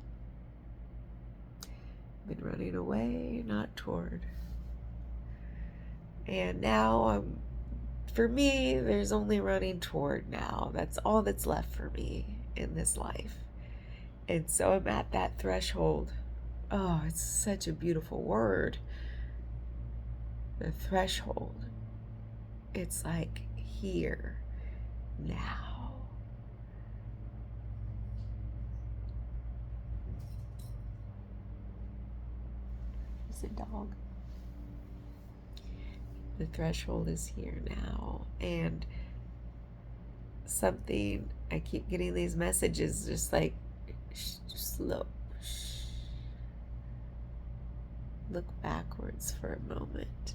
been running away, not toward. And now for me, there's only running toward now. That's all that's left for me in this life. And so I'm at that threshold. Oh, it's such a beautiful word. The threshold. It's like here, now. It's a dog. The threshold is here now. And something, I keep getting these messages just like, slow. Look backwards for a moment.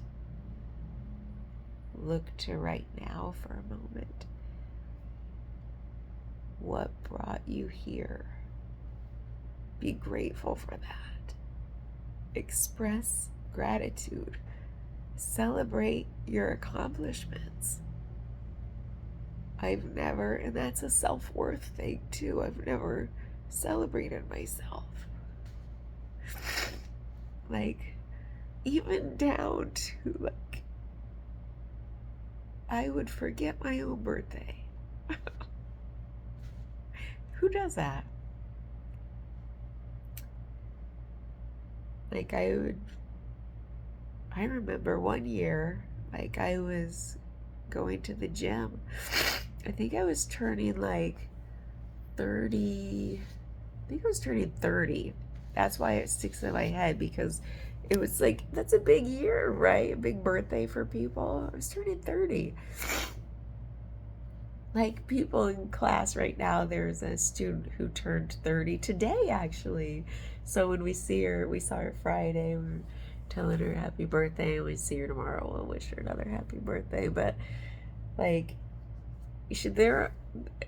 Look to right now for a moment. What brought you here? Be grateful for that. Express gratitude. Celebrate your accomplishments. And that's a self-worth thing too. I've never celebrated myself. Like, even down to like, I would forget my own birthday. Who does that? Like, I remember one year, like, I was going to the gym. I think I was turning like 30. I think I was turning 30. That's why it sticks in my head, because it was like, that's a big year, right? A big birthday for people. I was turning 30. Like, people in class right now, there's a student who turned 30 today, actually. So when we saw her Friday, we were telling her happy birthday, and we see her tomorrow, we'll wish her another happy birthday. But like,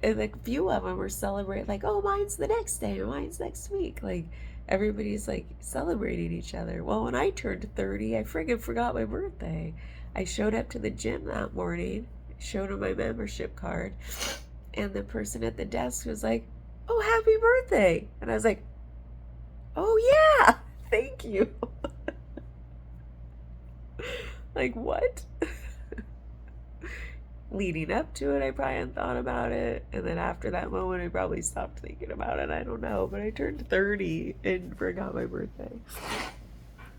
and like, a few of them were celebrating, like, oh, mine's the next day, mine's next week. Like, everybody's like celebrating each other. Well, when I turned 30, I friggin' forgot my birthday. I showed up to the gym that morning, showed them my membership card, and the person at the desk was like, oh, happy birthday. And I was like, oh yeah, thank you. Like, what? Leading up to it, I probably hadn't thought about it, and then after that moment, I probably stopped thinking about it. I don't know, but I turned 30 and forgot my birthday.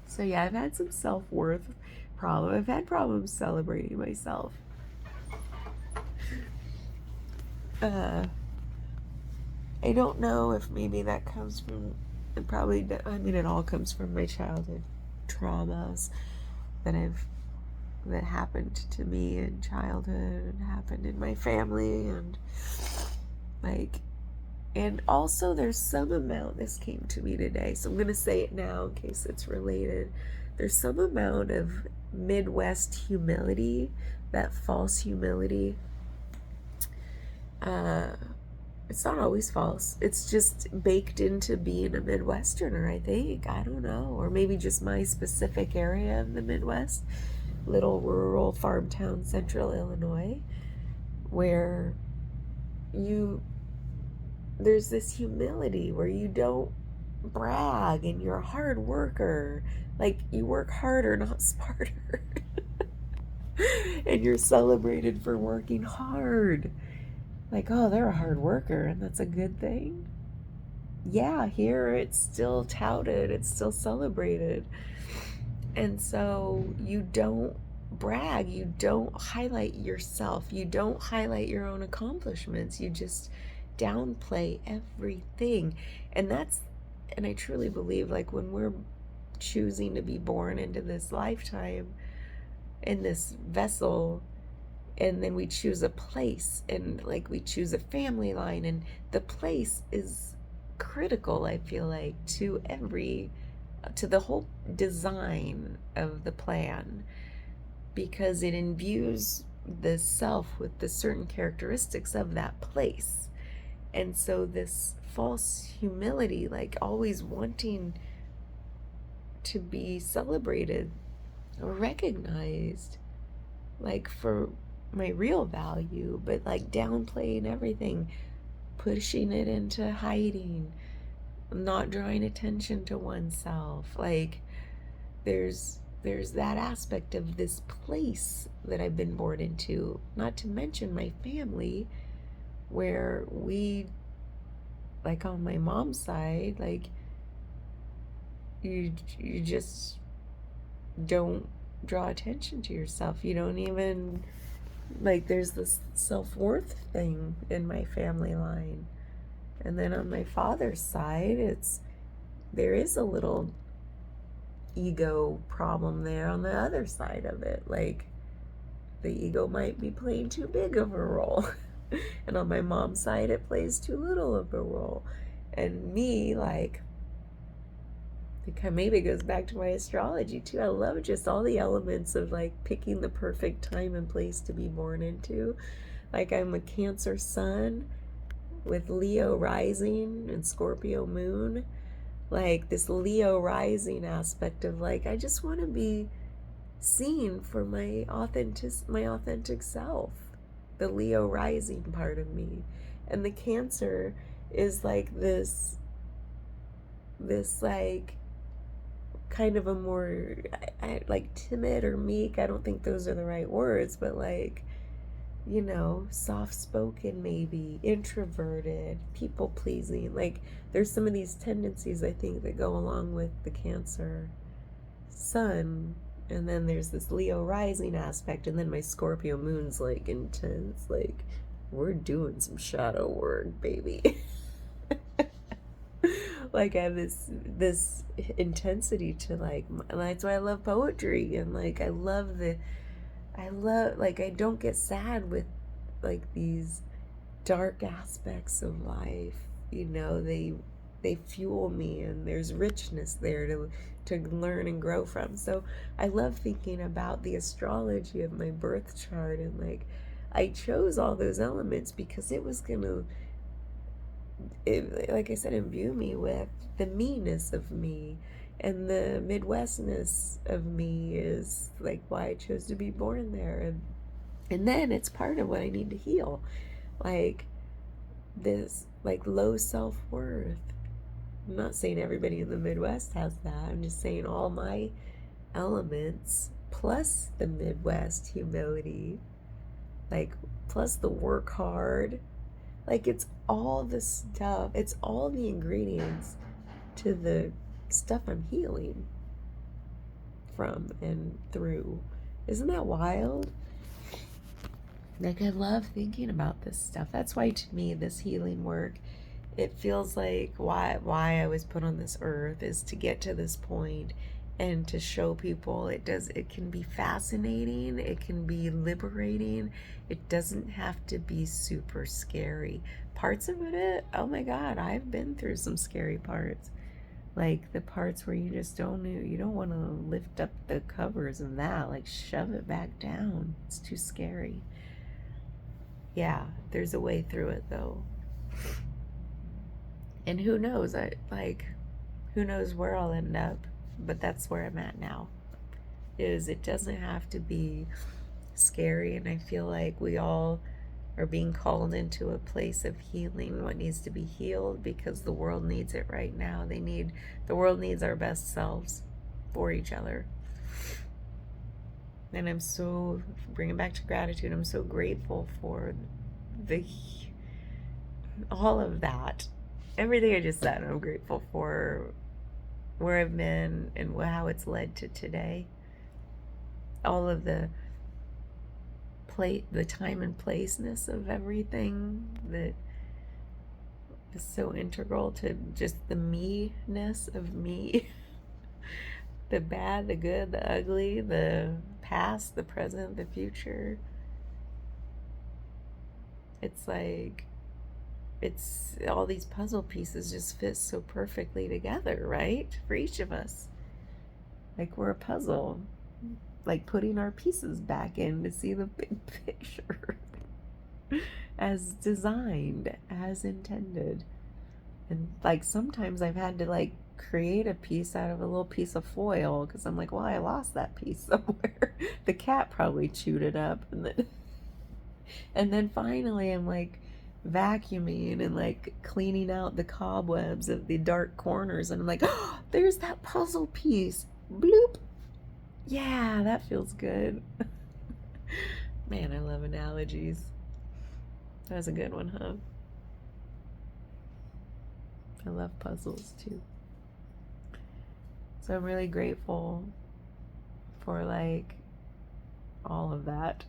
So yeah, I've had some self-worth problems. I've had problems celebrating myself. I don't know if maybe that comes from, it all comes from my childhood traumas that happened to me in childhood and happened in my family, and also there's some amount, this came to me today, so I'm gonna say it now in case it's related. There's some amount of Midwest humility, that false humility. It's not always false. It's just baked into being a Midwesterner, I think. I don't know. Or maybe just my specific area of the Midwest. Little rural farm town, central Illinois, where there's this humility where you don't brag and you're a hard worker. Like, you work harder, not smarter. And you're celebrated for working hard. Like, oh, they're a hard worker, and that's a good thing. Yeah, here it's still touted, it's still celebrated. And so you don't brag, you don't highlight yourself, you don't highlight your own accomplishments, you just downplay everything. And I truly believe, like, when we're choosing to be born into this lifetime, in this vessel, and then we choose a place, and like, we choose a family line, and the place is critical, I feel like, to the whole design of the plan, because it imbues the self with the certain characteristics of that place. And so this false humility, like always wanting to be celebrated or recognized, like for my real value, but like downplaying everything, pushing it into hiding, not drawing attention to oneself. Like there's that aspect of this place that I've been born into, not to mention my family, where we, like on my mom's side, like you just don't draw attention to yourself. You don't even, like, there's this self-worth thing in my family line. And then on my father's side, there is a little ego problem there on the other side of it. Like the ego might be playing too big of a role. And on my mom's side, it plays too little of a role. And me, like, it maybe goes back to my astrology too. I love just all the elements of like picking the perfect time and place to be born into. Like I'm a Cancer sun with Leo rising and Scorpio moon. Like this Leo rising aspect of like, I just want to be seen for my authentic self. The Leo rising part of me. And the Cancer is like this like kind of a more like timid or meek. I don't think those are the right words, but like, you know, soft-spoken, maybe introverted, people-pleasing. Like there's some of these tendencies I think that go along with the Cancer sun. And then there's this Leo rising aspect, and then my Scorpio moon's like intense, like we're doing some shadow work, baby. Like I have this intensity to like, and that's why I love poetry. And like I love like I don't get sad with like these dark aspects of life, you know. They fuel me, and there's richness there to learn and grow from. So I love thinking about the astrology of my birth chart, and like I chose all those elements because it was gonna, like I said, imbue me with the meanness of me, and the Midwestness of me is like why I chose to be born there. And then it's part of what I need to heal, like this like low self-worth. I'm not saying everybody in the Midwest has that. I'm just saying all my elements plus the Midwest humility, like plus the work hard. Like it's all the stuff, it's all the ingredients to the stuff I'm healing from and through. Isn't that wild? Like I love thinking about this stuff. That's why to me this healing work, it feels like why I was put on this earth is to get to this point and to show people it can be fascinating, it can be liberating, it doesn't have to be super scary. Parts of it, oh my God, I've been through some scary parts. Like the parts where you just you don't want to lift up the covers of that, like shove it back down. It's too scary. Yeah, there's a way through it though. And who knows, who knows where I'll end up, but that's where I'm at now. It doesn't have to be scary, and I feel like we all are being called into a place of healing what needs to be healed, because the world needs it right now. The world needs our best selves for each other. And I'm so, bringing back to gratitude, I'm so grateful for all of that. Everything I just said, I'm grateful for where I've been and how it's led to today. All of the time and placeness of everything that is so integral to just the me-ness of me. The bad, the good, the ugly, the past, the present, the future. It's like, it's all these puzzle pieces just fit so perfectly together, right? For each of us. Like we're a puzzle. Like putting our pieces back in to see the big picture. As designed, as intended. And like sometimes I've had to like create a piece out of a little piece of foil, because I'm like, well, I lost that piece somewhere. The cat probably chewed it up, and then finally I'm like, vacuuming and like cleaning out the cobwebs of the dark corners, and I'm like, oh, there's that puzzle piece. Bloop. Yeah, that feels good. Man, I love analogies. That was a good one, huh? I love puzzles too. So I'm really grateful for like all of that.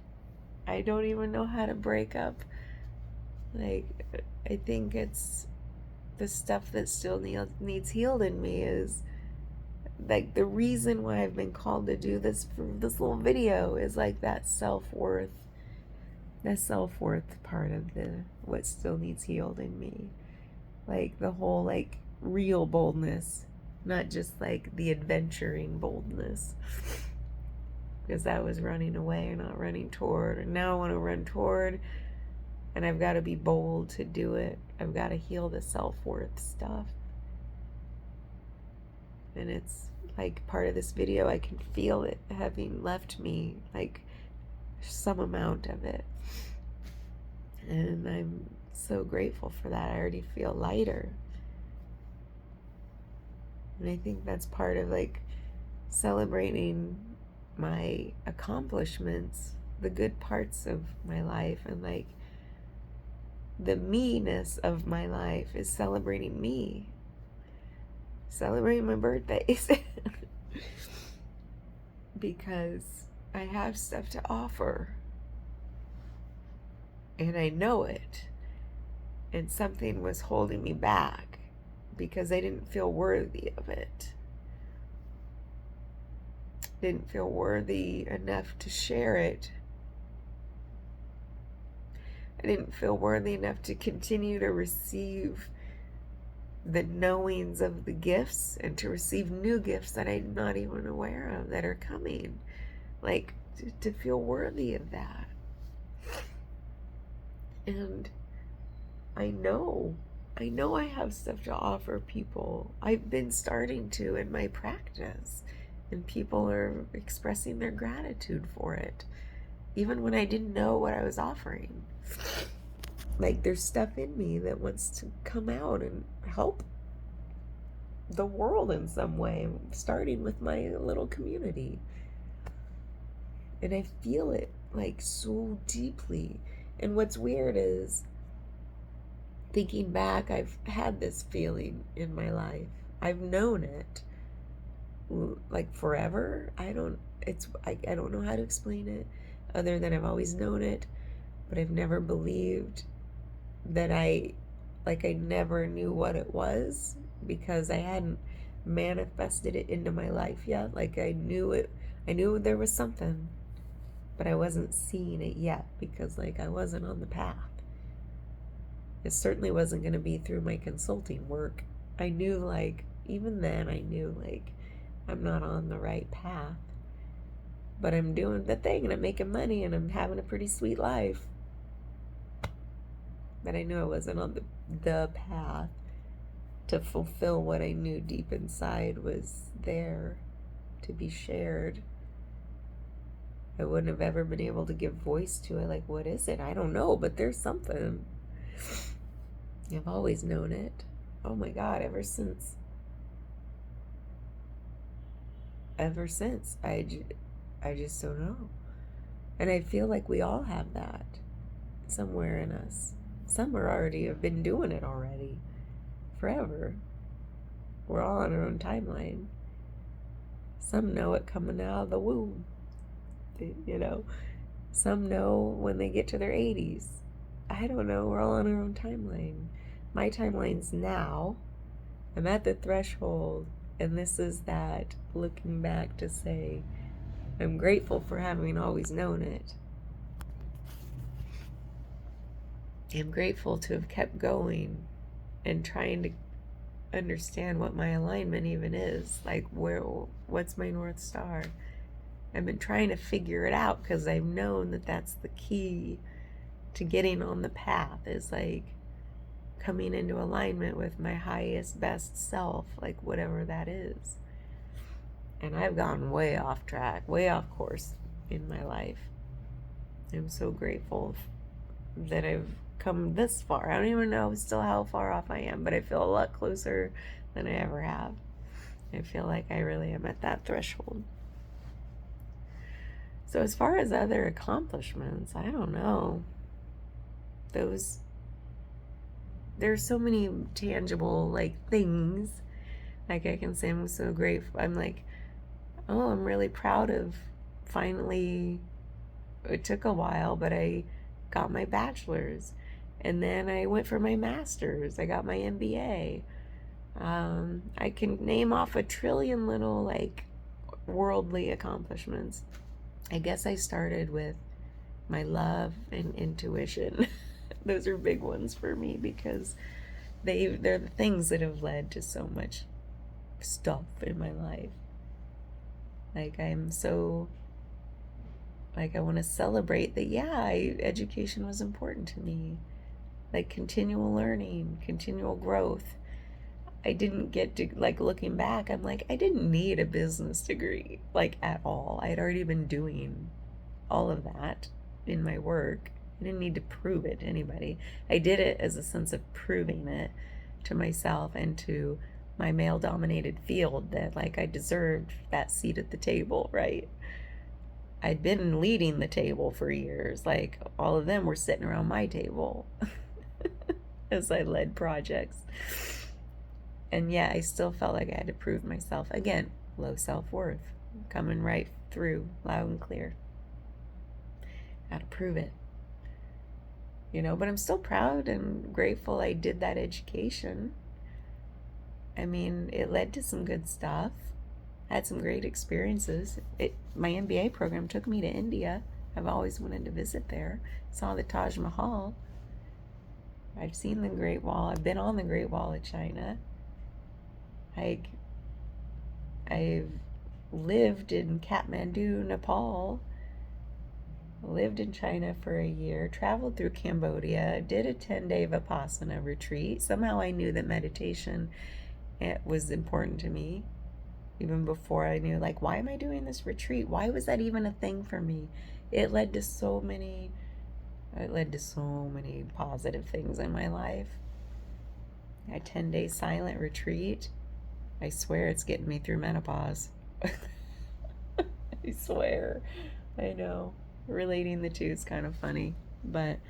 I don't even know how to break up. Like, I think it's the stuff that still needs healed in me is like the reason why I've been called to do this for this little video is like that self-worth part of the what still needs healed in me, like the whole like real boldness, not just like the adventuring boldness, because that was running away or not running toward, and now I want to run toward, and I've got to be bold to do it. I've got to heal the self-worth stuff, and it's like part of this video I can feel it having left me, like some amount of it, and I'm so grateful for that. I already feel lighter, and I think that's part of like celebrating my accomplishments, the good parts of my life, and like the me-ness of my life is celebrating me, celebrating my birthdays because I have stuff to offer and I know it, and something was holding me back because I didn't feel worthy of it, didn't feel worthy enough to share it. I didn't feel worthy enough to continue to receive the knowings of the gifts and to receive new gifts that I'm not even aware of that are coming. Like, to feel worthy of that. And I know I have stuff to offer people. I've been starting to in my practice, and people are expressing their gratitude for it, even when I didn't know what I was offering. Like, there's stuff in me that wants to come out and help the world in some way, starting with my little community. And I feel it like so deeply. And what's weird is, thinking back, I've had this feeling in my life. I've known it like forever. I don't know how to explain it other than I've always known it, but I've never believed that I never knew what it was because I hadn't manifested it into my life yet. Like, I knew there was something, but I wasn't seeing it yet because like I wasn't on the path. It certainly wasn't going to be through my consulting work. I knew, like, even then I knew like I'm not on the right path, but I'm doing the thing and I'm making money and I'm having a pretty sweet life. But I knew I wasn't on the path to fulfill what I knew deep inside was there to be shared. I wouldn't have ever been able to give voice to it. Like, what is it? I don't know, but there's something. I've always known it. Oh my God, ever since. I just don't know. And I feel like we all have that somewhere in us. Some have been doing it already forever. We're all on our own timeline. Some know it coming out of the womb, you know. Some know when they get to their 80s. I don't know. We're all on our own timeline. My timeline's now. I'm at the threshold, and this is that, looking back to say, I'm grateful for having always known it. I'm grateful to have kept going and trying to understand what my alignment even is. Like, what's my North Star? I've been trying to figure it out because I've known that that's the key to getting on the path, is like coming into alignment with my highest, best self, like whatever that is. And I've gone way off track, way off course in my life. I'm so grateful that I've come this far. I don't even know still how far off I am, but I feel a lot closer than I ever have. I feel like I really am at that threshold. So as far as other accomplishments, I don't know. There's so many tangible like things. Like I can say I'm so grateful. I'm like, oh, I'm really proud of finally, it took a while, but I got my bachelor's. And then I went for my master's. I got my MBA. I can name off a trillion little like worldly accomplishments. I guess I started with my love and intuition. Those are big ones for me because they're the things that have led to so much stuff in my life. Like I'm so, like I want to celebrate that, yeah, education was important to me. Like continual learning, continual growth. I didn't get to, like looking back, I'm like, I didn't need a business degree, like at all. I had already been doing all of that in my work. I didn't need to prove it to anybody. I did it as a sense of proving it to myself and to my male-dominated field that like I deserved that seat at the table, right? I'd been leading the table for years. Like all of them were sitting around my table as I led projects. And yet I still felt like I had to prove myself. Again, low self-worth coming right through loud and clear. How to prove it. You know, but I'm still proud and grateful I did that education. I mean, it led to some good stuff. I had some great experiences. My MBA program took me to India. I've always wanted to visit there. Saw the Taj Mahal. I've seen the Great Wall. I've been on the Great Wall of China. I've lived in Kathmandu, Nepal, lived in China for a year, traveled through Cambodia, did a 10-day Vipassana retreat. Somehow I knew that meditation was important to me, even before I knew, like, why am I doing this retreat? Why was that even a thing for me? It led to so many positive things in my life. A 10-day silent retreat. I swear it's getting me through menopause. I swear. I know. Relating the two is kind of funny, but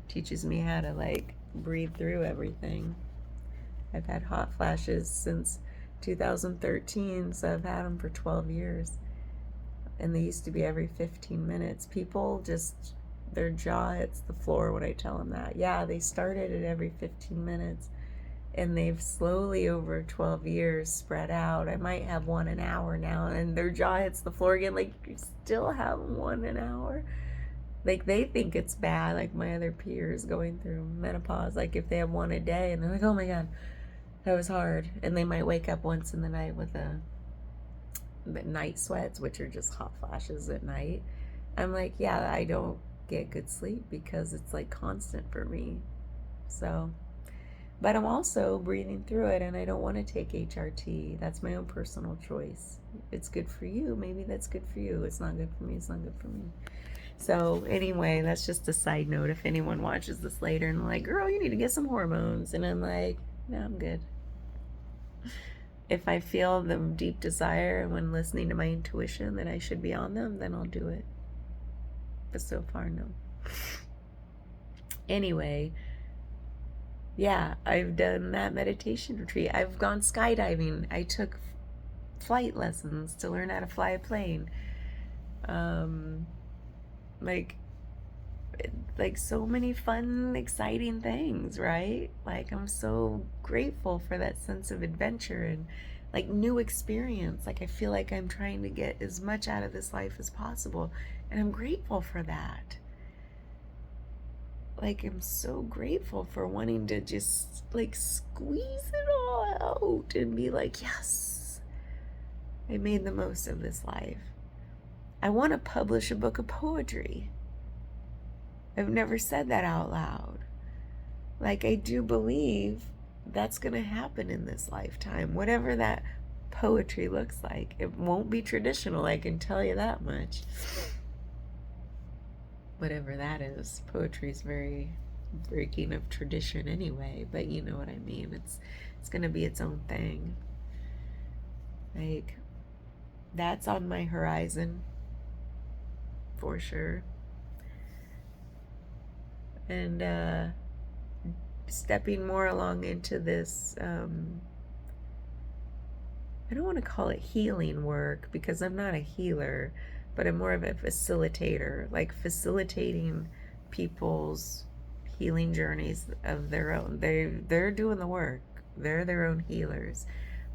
teaches me how to like breathe through everything. I've had hot flashes since 2013, so I've had them for 12 years. And they used to be every 15 minutes. People just, their jaw hits the floor when I tell them that. Yeah, they started at every 15 minutes. And they've slowly over 12 years spread out. I might have one an hour now, and their jaw hits the floor again. Like, you still have one an hour? Like, they think it's bad, like my other peers going through menopause. Like, if they have one a day, and they're like, oh my God, that was hard. And they might wake up once in the night with the night sweats, which are just hot flashes at night. I'm like, yeah, I don't get good sleep because it's like constant for me. So... but I'm also breathing through it, and I don't want to take HRT. That's my own personal choice. It's good for you. Maybe that's good for you. It's not good for me. It's not good for me. So anyway, that's just a side note. If anyone watches this later and they're like, girl, you need to get some hormones. And I'm like, no, I'm good. If I feel the deep desire when listening to my intuition that I should be on them, then I'll do it. But so far, no. Anyway, yeah, I've done that meditation retreat. I've gone skydiving. I took flight lessons to learn how to fly a plane. Like so many fun, exciting things, right? Like I'm so grateful for that sense of adventure and like new experience. Like I feel like I'm trying to get as much out of this life as possible, and I'm grateful for that. Like I'm so grateful for wanting to just like squeeze it all out and be like, yes, I made the most of this life. I want to publish a book of poetry. I've never said that out loud. Like I do believe that's going to happen in this lifetime, whatever that poetry looks like. It won't be traditional, I can tell you that much. Whatever that is. Poetry is very breaking of tradition anyway, but you know what I mean. It's going to be its own thing. Like, that's on my horizon for sure. And stepping more along into this, I don't want to call it healing work because I'm not a healer, but I'm more of a facilitator, like facilitating people's healing journeys of their own. They're doing the work. They're their own healers.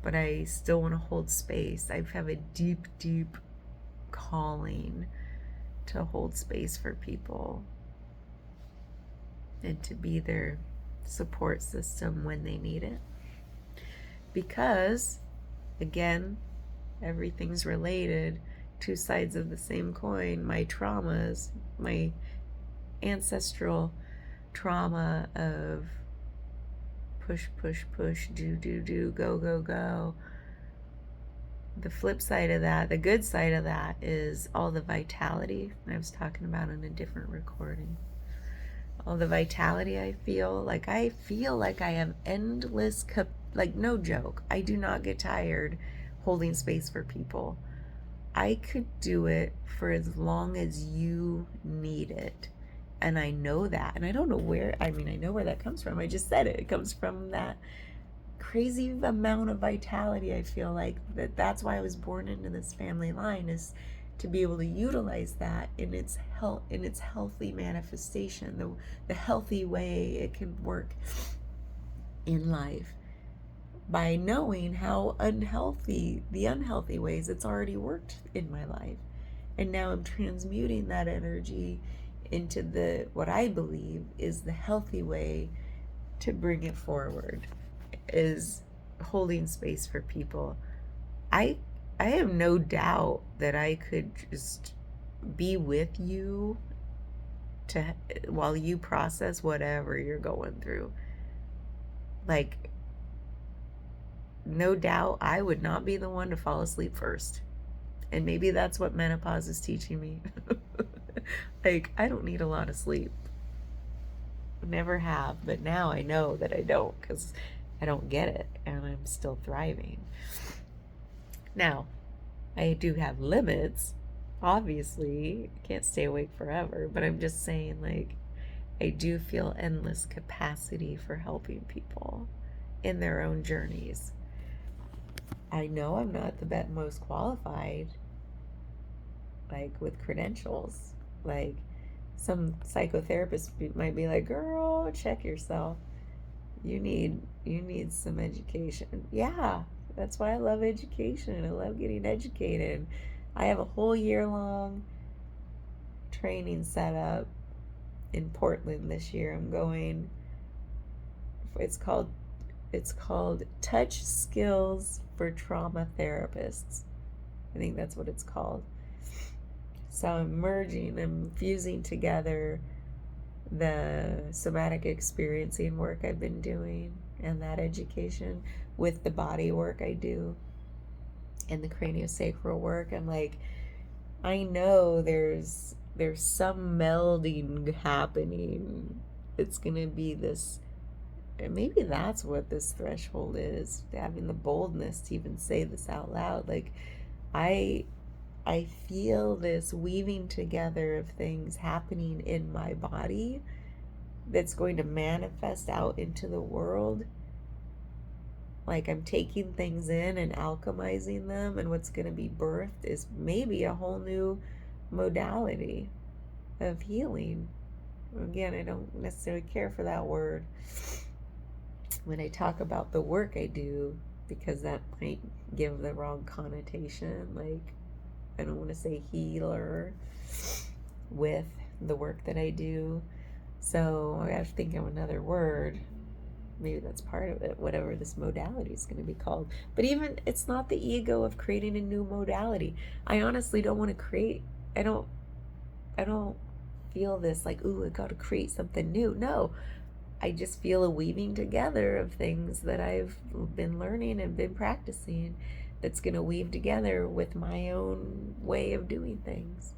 But I still want to hold space. I have a deep, deep calling to hold space for people and to be their support system when they need it. Because, again, everything's related, two sides of the same coin. My traumas, my ancestral trauma of push, push, push, do, do, do, go, go, go. The flip side of that, the good side of that, is all the vitality I was talking about in a different recording. All the vitality I feel like I have endless like, no joke, I do not get tired holding space for people. I could do it for as long as you need it. And I know that. And I don't know where, I know where that comes from. I just said it. It comes from that crazy amount of vitality. I feel like that's why I was born into this family line, is to be able to utilize that in its healthy manifestation, the healthy way it can work in life, by knowing how the unhealthy ways it's already worked in my life. And now I'm transmuting that energy into what I believe is the healthy way to bring it forward, is holding space for people. I have no doubt that I could just be with you while you process whatever you're going through. Like, no doubt I would not be the one to fall asleep first. And maybe that's what menopause is teaching me. Like, I don't need a lot of sleep. Never have, but now I know that I don't, because I don't get it and I'm still thriving. Now, I do have limits. Obviously, I can't stay awake forever, but I'm just saying, like, I do feel endless capacity for helping people in their own journeys. I know I'm not the most qualified, like, with credentials. Like, some psychotherapists might be like, girl, check yourself. You need some education. Yeah, that's why I love education. I love getting educated. I have a whole year-long training set up in Portland this year. I'm going, it's called Touch Skills for Trauma Therapists. I think that's what it's called. So I'm fusing together the somatic experiencing work I've been doing and that education with the body work I do and the craniosacral work. I'm like, I know there's some melding happening. It's gonna be this, and maybe that's what this threshold is, having the boldness to even say this out loud. Like, I feel this weaving together of things happening in my body that's going to manifest out into the world. Like, I'm taking things in and alchemizing them, and what's going to be birthed is maybe a whole new modality of healing. Again, I don't necessarily care for that word when I talk about the work I do, because that might give the wrong connotation. Like, I don't want to say healer with the work that I do. So I have to think of another word. Maybe that's part of it, whatever this modality is going to be called. But even, it's not the ego of creating a new modality. I honestly don't want to create, I don't feel this like, ooh, I got to create something new. No, I just feel a weaving together of things that I've been learning and been practicing, that's going to weave together with my own way of doing things.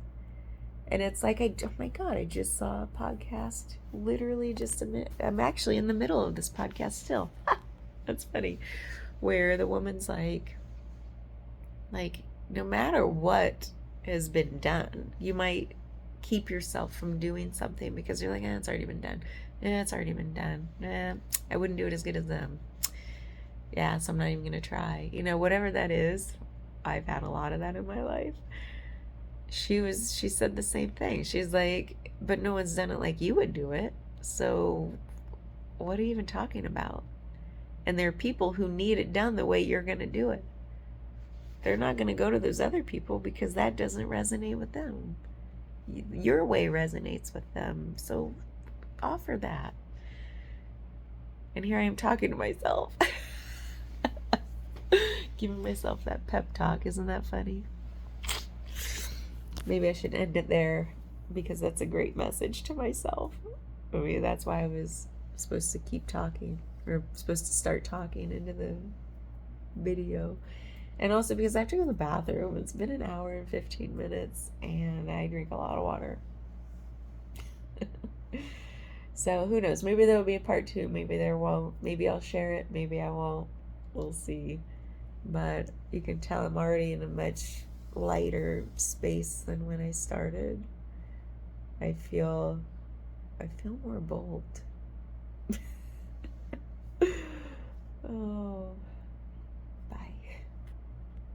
And it's like, oh my God, I just saw a podcast literally just a minute. I'm actually in the middle of this podcast still. That's funny. Where the woman's like, no matter what has been done, you might keep yourself from doing something because you're like, it's already been done. It's already been done. I wouldn't do it as good as them. Yeah, so I'm not even going to try. Whatever that is, I've had a lot of that in my life. She said the same thing. She's like, but no one's done it like you would do it. So what are you even talking about? And there are people who need it done the way you're going to do it. They're not going to go to those other people because that doesn't resonate with them. Your way resonates with them. So offer that. And here I am talking to myself. Giving myself that pep talk. Isn't that funny? Maybe I should end it there because that's a great message to myself. Maybe that's why I was supposed to keep talking, or supposed to start talking into the video. And also because I have to go to the bathroom. It's been an hour and 15 minutes and I drink a lot of water. So who knows? Maybe there will be a part 2. Maybe there won't. Maybe I'll share it. Maybe I won't. We'll see. But you can tell I'm already in a much lighter space than when I started. I feel more bold.